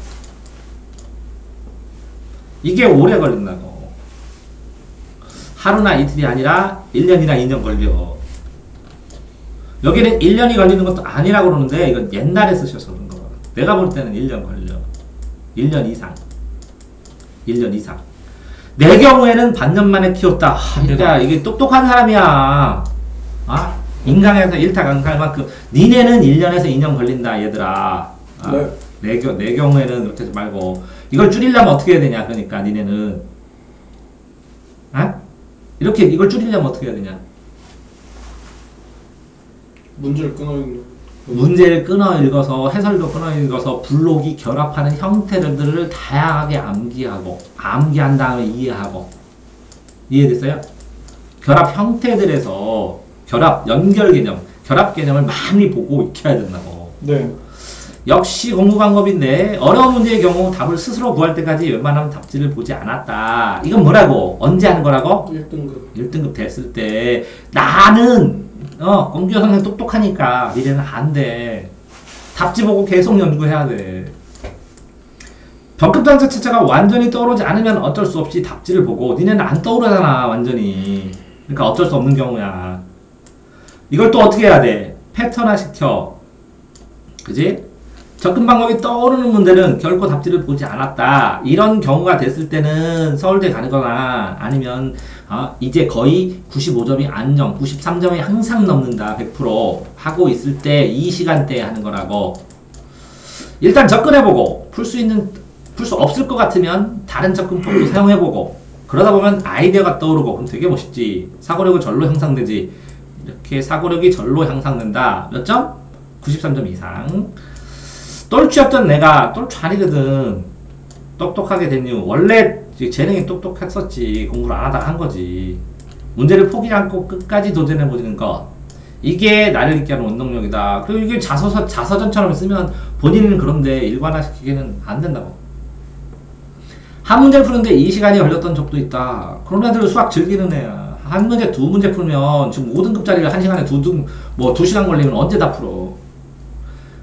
이게 오래 걸린다고. 하루나 이틀이 아니라 1년이나 2년 걸려. 여기는 1년이 걸리는 것도 아니라고 그러는데 이건 옛날에 쓰셔서 그런 거야. 내가 볼 때는 1년 걸려. 1년 이상. 1년 이상. 내 경우에는 반년 만에 키웠다. 야, 이게 똑똑한 사람이야. 아? 인강에서 일타 강탈 만큼 니네는 1년에서 2년 걸린다 얘들아. 아, 네. 내 경우에는 그렇게 하지 말고 이걸 줄이려면 어떻게 해야 되냐. 그러니까 니네는 아? 이렇게 이걸 줄이려면 어떻게 해야 되냐. 문제를 끊어 읽는. 문제를 끊어 읽어서 해설도 끊어 읽어서 블록이 결합하는 형태들을 다양하게 암기하고 암기한 다음에 이해하고. 이해됐어요? 결합 형태들에서 결합 연결 개념, 결합 개념을 많이 보고 익혀야 된다고. 네. 역시 공부 방법인데 어려운 문제의 경우 답을 스스로 구할 때까지 웬만하면 답지를 보지 않았다. 이건 뭐라고? 언제 하는 거라고? 1등급. 1등급 됐을 때 나는 공규 선생 똑똑하니까 니네는 안 돼. 답지 보고 계속 연구해야 돼. 병급장 자체가 완전히 떠오르지 않으면 어쩔 수 없이 답지를 보고 니네는 안 떠오르잖아 완전히. 그러니까 어쩔 수 없는 경우야. 이걸 또 어떻게 해야 돼? 패턴화 시켜. 그지? 접근 방법이 떠오르는 문제는 결코 답지를 보지 않았다. 이런 경우가 됐을 때는 서울대 가거나 아니면 이제 거의 95점이 안정, 93점이 항상 넘는다. 100% 하고 있을 때 이 시간대에 하는 거라고. 일단 접근해보고 풀 수 없을 것 같으면 다른 접근법도 사용해보고 그러다 보면 아이디어가 떠오르고 그럼 되게 멋있지. 사고력이 절로 향상되지. 이렇게 사고력이 절로 향상된다. 몇 점? 93점 이상. 똘추였던 내가 똘추 아니거든. 똑똑하게 된 이유 원래 재능이 똑똑했었지. 공부를 안 하다가 한 거지. 문제를 포기하지 않고 끝까지 도전해보는 것, 이게 나를 있게 하는 원동력이다. 그리고 이게 자서전처럼 쓰면 본인은 그런데 일관화시키기는 안 된다고. 한 문제를 푸는데 이 시간이 걸렸던 적도 있다. 그런 애들은 수학 즐기는 애야. 한 문제, 두 문제 풀면 지금 5등급짜리를 한 시간에 2시간 걸리면 언제 다 풀어.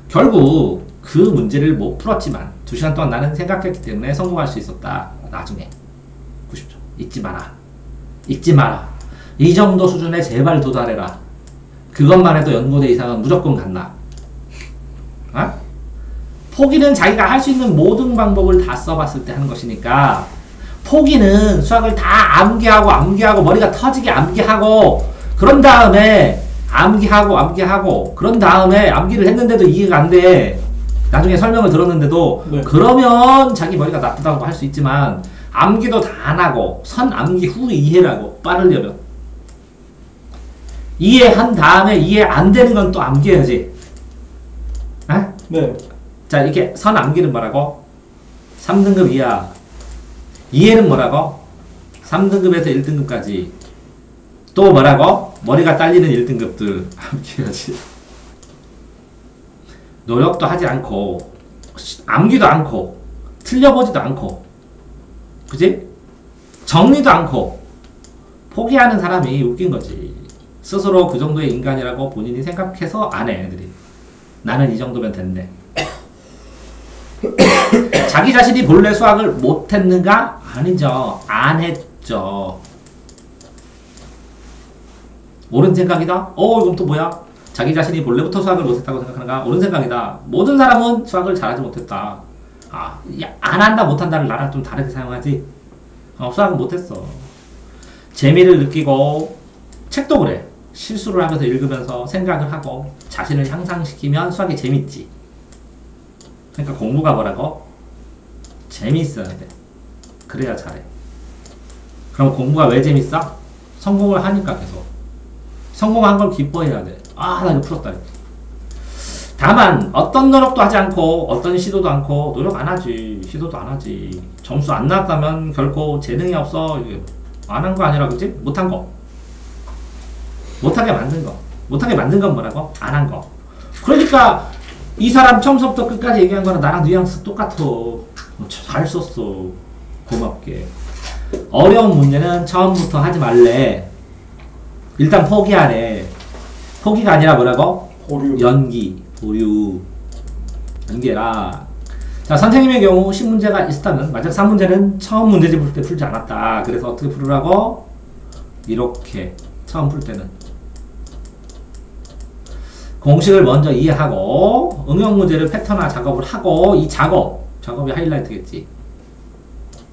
결국 그 문제를 못 풀었지만 2시간 동안 나는 생각했기 때문에 성공할 수 있었다. 나중에 90점 잊지 마라. 잊지 마라. 이 정도 수준에 제발 도달해라. 그것만 해도 연고대 이상은 무조건 간다. 어? 포기는 자기가 할 수 있는 모든 방법을 다 써봤을 때 하는 것이니까, 포기는 수학을 다 암기하고 머리가 터지게 암기하고 그런 다음에 암기하고 그런 다음에 암기를 했는데도 이해가 안 돼. 나중에 설명을 들었는데도 네. 그러면 자기 머리가 나쁘다고 할 수 있지만 암기도 다 안 하고 선 암기 후 이해를 하고 빠르려면 이해한 다음에 이해 안 되는 건 또 암기해야지. 에? 네. 자, 이렇게 선 암기는 뭐라고? 3등급 이하. 이해는 뭐라고? 3등급에서 1등급까지. 또 뭐라고? 머리가 딸리는 1등급들 암기해야지. 노력도 하지 않고 암기도 않고 틀려보지도 않고, 그지? 정리도 않고 포기하는 사람이 웃긴 거지. 스스로 그 정도의 인간이라고 본인이 생각해서 안 해, 애들이. 나는 이 정도면 됐네. 자기 자신이 본래 수학을 못했는가? 아니죠. 안 했죠. 옳은 생각이다? 이건 또 뭐야? 자기 자신이 본래부터 수학을 못했다고 생각하는가? 옳은 생각이다. 모든 사람은 수학을 잘하지 못했다. 안 한다, 못한다를 나랑 좀 다르게 사용하지. 수학은 못했어. 재미를 느끼고, 책도 그래. 실수를 하면서 읽으면서 생각을 하고 자신을 향상시키면 수학이 재밌지. 그러니까 공부가 뭐라고? 재미있어야 돼. 그래야 잘해. 그럼 공부가 왜 재밌어? 성공을 하니까 계속. 성공한 걸 기뻐해야 돼. 나 이거 풀었다. 다만 어떤 노력도 하지 않고 어떤 시도도 않고, 노력 안 하지, 시도도 안 하지, 점수 안 나왔다면 결코 재능이 없어. 안 한 거 아니라, 그치? 못한 거. 못하게 만든 거. 못하게 만든 건 뭐라고? 안 한 거. 그러니까 이 사람 처음부터 끝까지 얘기한 거랑 나랑 뉘앙스 똑같아. 잘 썼어. 고맙게. 어려운 문제는 처음부터 하지 말래. 일단 포기하래. 포기가 아니라 뭐라고? 보류. 보류. 연기해라. 자, 선생님의 경우 10문제가 있었다면 만약 3문제는 처음 문제집 풀 때 풀지 않았다. 그래서 어떻게 풀으라고? 이렇게 처음 풀 때는 공식을 먼저 이해하고 응용 문제를 패턴화 작업을 하고 이 작업이 하이라이트겠지.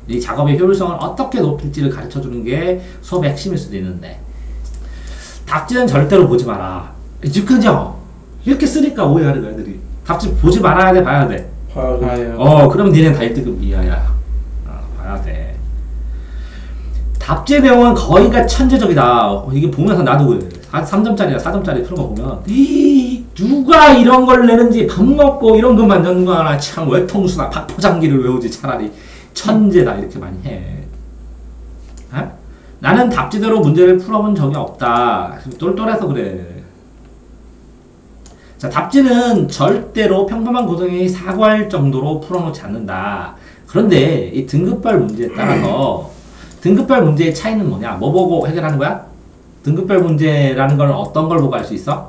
이 작업의 효율성을 어떻게 높일지를 가르쳐주는 게 수업의 핵심일 수도 있는데 답지는 절대로 보지 마라. 그죠? 이렇게 쓰니까 오해하는 거야 애들이. 답지 보지 말아야 돼, 봐야 돼? 봐요. 그럼 니네 다 1등급 이하야. 봐야 돼. 답지 내용은 거의가 천재적이다. 이게 보면서 나도 그래. 3점짜리나 4점짜리 푸는 거 보면 누가 이런 걸 내는지 밥 먹고 이런 것만 연구하나 참 외통수나 박포장기를 외우지 차라리 천재다 이렇게 많이 해. 나는 답지대로 문제를 풀어본 적이 없다. 똘똘해서 그래. 자, 답지는 절대로 평범한 고등학생이 사고할 정도로 풀어놓지 않는다. 그런데 이 등급별 문제에 따라서 등급별 문제의 차이는 뭐냐? 뭐 보고 해결하는 거야? 등급별 문제라는 걸 어떤 걸 보고 알 수 있어?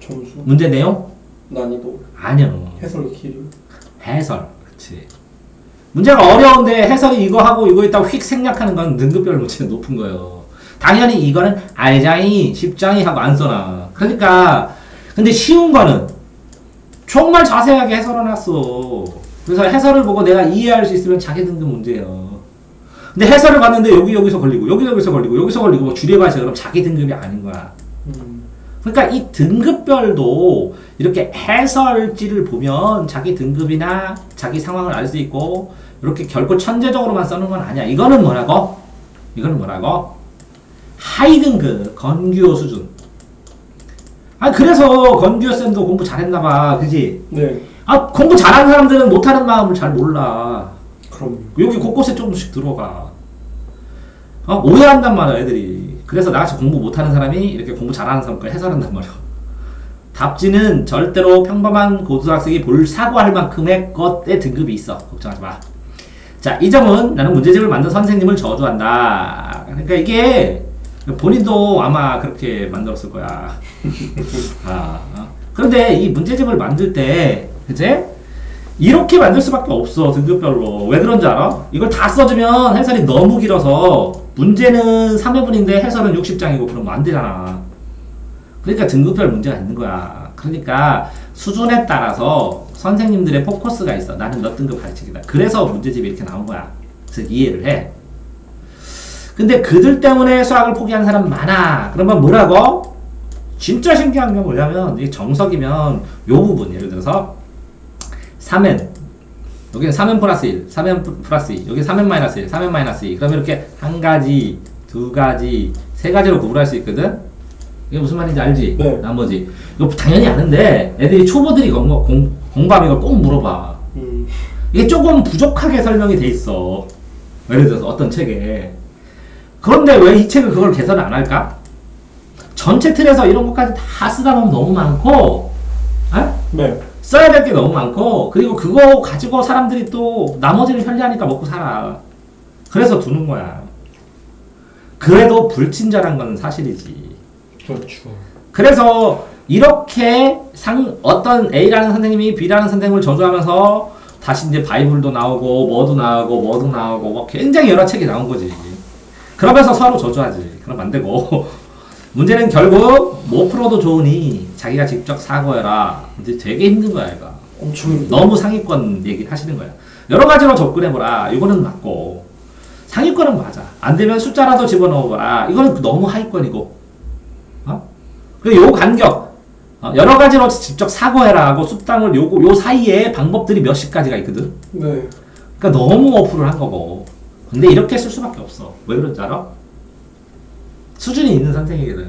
점수. 문제 내용? 난이도. 아니요. 해설 길이. 해설. 그렇지. 문제가 어려운데 해설이 이거 하고 이거 있다고 휙 생략하는 건 등급별 문제는 높은 거예요. 당연히 이거는 알자이, 십자이 하고 안 써놔. 그러니까 근데 쉬운 거는 정말 자세하게 해설해놨어. 그래서 해설을 보고 내가 이해할 수 있으면 자기 등급 문제예요. 근데 해설을 봤는데 여기서 걸리고 여기서 걸리고 여기서 걸리고 줄여봐서 그럼 자기 등급이 아닌 거야. 그러니까 이 등급별도 이렇게 해설지를 보면 자기 등급이나 자기 상황을 알 수 있고 이렇게 결코 천재적으로만 써는 건 아니야. 이거는 뭐라고? 하위 등급 건규호 수준. 그래서 건규호 쌤도 공부 잘했나봐. 그지? 네. 공부 잘하는 사람들은 못하는 마음을 잘 몰라. 그럼 여기 곳곳에 조금씩 들어가. 오해한단 말이야 애들이. 그래서 나같이 공부 못하는 사람이 이렇게 공부 잘하는 사람과 해설한단 말이야. 답지는 절대로 평범한 고등학생이 사고할 만큼의 것의 등급이 있어. 걱정하지 마. 자, 이 점은 나는 문제집을 만든 선생님을 저주한다. 그러니까 이게 본인도 아마 그렇게 만들었을 거야. 그런데 이 문제집을 만들 때, 그치? 이렇게 만들 수밖에 없어, 등급별로. 왜 그런지 알아? 이걸 다 써주면 해설이 너무 길어서 문제는 3회분인데 해설은 60장이고 그러면 안 되잖아. 그러니까 등급별 문제가 있는 거야. 그러니까 수준에 따라서 선생님들의 포커스가 있어. 나는 몇 등급 가르치기다. 그래서 문제집이 이렇게 나온 거야. 그래서 이해를 해. 근데 그들 때문에 수학을 포기하는 사람 많아. 그러면 뭐라고? 진짜 신기한 게 뭐냐면 이 정석이면 요 부분 예를 들어서 3n 여기는 3n 플러스 1, 3n 플러스 2 여기 3n 마이너스 1, 3n 마이너스 2 그러면 이렇게 한 가지, 두 가지, 세 가지로 구분할 수 있거든? 이게 무슨 말인지 알지? 네. 나머지 이거 당연히 아는데 애들이 초보들이 공부하면 이걸 꼭 물어봐. 이게 조금 부족하게 설명이 돼 있어. 예를 들어서 어떤 책에. 그런데 왜 이 책은 그걸 개선을 안 할까? 전체 틀에서 이런 것까지 다 쓰다 보면 너무 많고, 네. 써야 될 게 너무 많고, 그리고 그거 가지고 사람들이 또 나머지를 편리하니까 먹고 살아. 그래서 두는 거야. 그래도 불친절한 건 사실이지. 그렇죠. 그래서 이렇게 어떤 A라는 선생님이 B라는 선생님을 저주하면서 다시 이제 바이블도 나오고 뭐도 나오고 뭐 굉장히 여러 책이 나온 거지. 그러면서 서로 저주하지. 그럼 안 되고 문제는 결국 못 풀어도 좋으니 자기가 직접 사고해라. 근데 되게 힘든 거야 이거. 엄청 힘들어. 너무 상위권 얘기 하시는 거야. 여러 가지로 접근해보라. 이거는 맞고 상위권은 맞아. 안 되면 숫자라도 집어넣어봐라. 이거는 너무 하위권이고. 그리고 요 간격 여러 가지로 직접 사고해라 하고 수당을 요 사이에 방법들이 몇십 가지가 있거든. 네. 그러니까 너무 어플을 한 거고. 근데 이렇게 쓸 수밖에 없어. 왜 그런지 알아? 수준이 있는 선생이거든.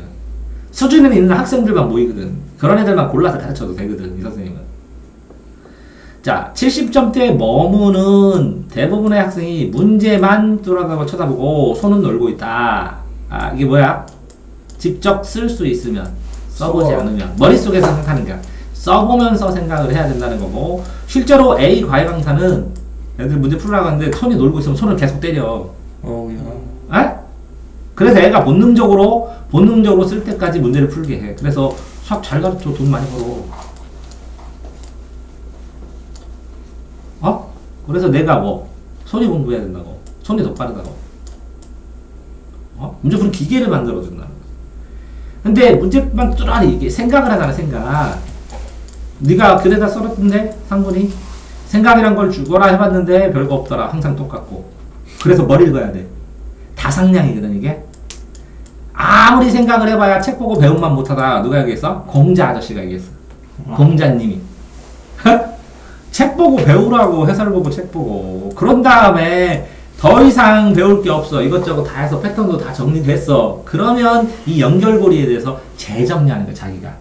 수준이 있는 학생들만 모이거든. 그런 애들만 골라서 가르쳐도 되거든, 이 선생님은. 자, 70점대에 머무는 대부분의 학생이 문제만 뚫어다가 쳐다보고 손은 놀고 있다. 이게 뭐야? 직접 쓸 수 있으면, 써보지 않으면. 머릿속에서 생각하는 게 아니라 써보면서 생각을 해야 된다는 거고, 실제로 A 과외 강사는 애들 문제 풀으라고 하는데 손이 놀고 있으면 손을 계속 때려. 그래서 애가 본능적으로 쓸 때까지 문제를 풀게 해. 그래서 수학 잘 가르쳐 돈 많이 벌어. 그래서 내가 손이 공부해야 된다고. 손이 더 빠르다고. 문제 푸는 기계를 만들어준다는 거지. 근데 문제만 뚜라리 이게 생각을 하잖아 생각. 네가 글에다 써놨던데 상분이 생각이란 걸 죽어라 해봤는데 별거 없더라. 항상 똑같고. 그래서 뭘 읽어야 돼? 다상량이거든 이게. 아무리 생각을 해봐야 책 보고 배움만 못하다. 누가 얘기했어? 공자 아저씨가 얘기했어. 공자님이. 책 보고 배우라고. 해설 보고 책 보고. 그런 다음에 더 이상 배울 게 없어. 이것저것 다 해서 패턴도 다 정리됐어. 그러면 이 연결고리에 대해서 재정리하는 거야 자기가.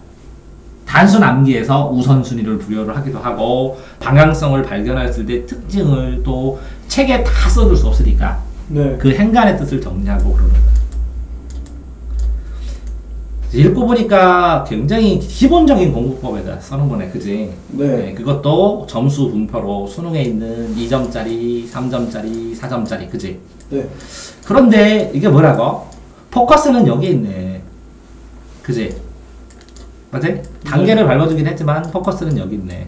단순 암기에서 우선순위를 부여를 하기도 하고 방향성을 발견했을 때 특징을 또 책에 다 써줄 수 없으니까 네. 그 행간의 뜻을 정리하고 그러는 거야. 읽고 보니까 굉장히 기본적인 공부법에다 써는 거네, 그지? 네. 그것도 점수 분표로 수능에 있는 2점짜리, 3점짜리, 4점짜리, 그지? 네. 그런데 이게 뭐라고? 포커스는 여기 있네. 그지? 맞지? 단계를 밟아주긴 했지만 포커스는 여기 있네.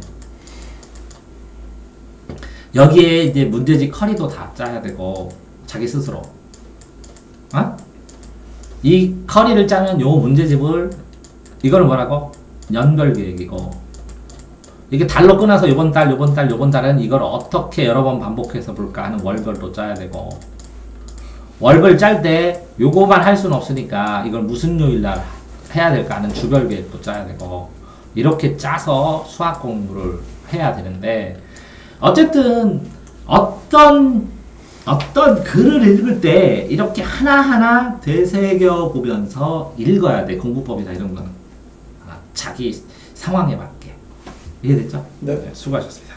여기에 이제 문제집 커리도 다 짜야 되고 자기 스스로. 어? 이 커리를 짜면 요 문제집을 이걸 뭐라고? 연결 계획이고 이게 달로 끊어서 요번 달은 이걸 어떻게 여러 번 반복해서 볼까 하는 월별도 짜야 되고 월별 짤 때 요거만 할 수는 없으니까 이걸 무슨 요일날 해야 될까 하는 주별 계획도 짜야 되고 이렇게 짜서 수학 공부를 해야 되는데 어쨌든 어떤 글을 읽을 때 이렇게 하나하나 되새겨 보면서 읽어야 돼. 공부법이다 이런 거는 자기 상황에 맞게. 이해됐죠? 네. 수고하셨습니다.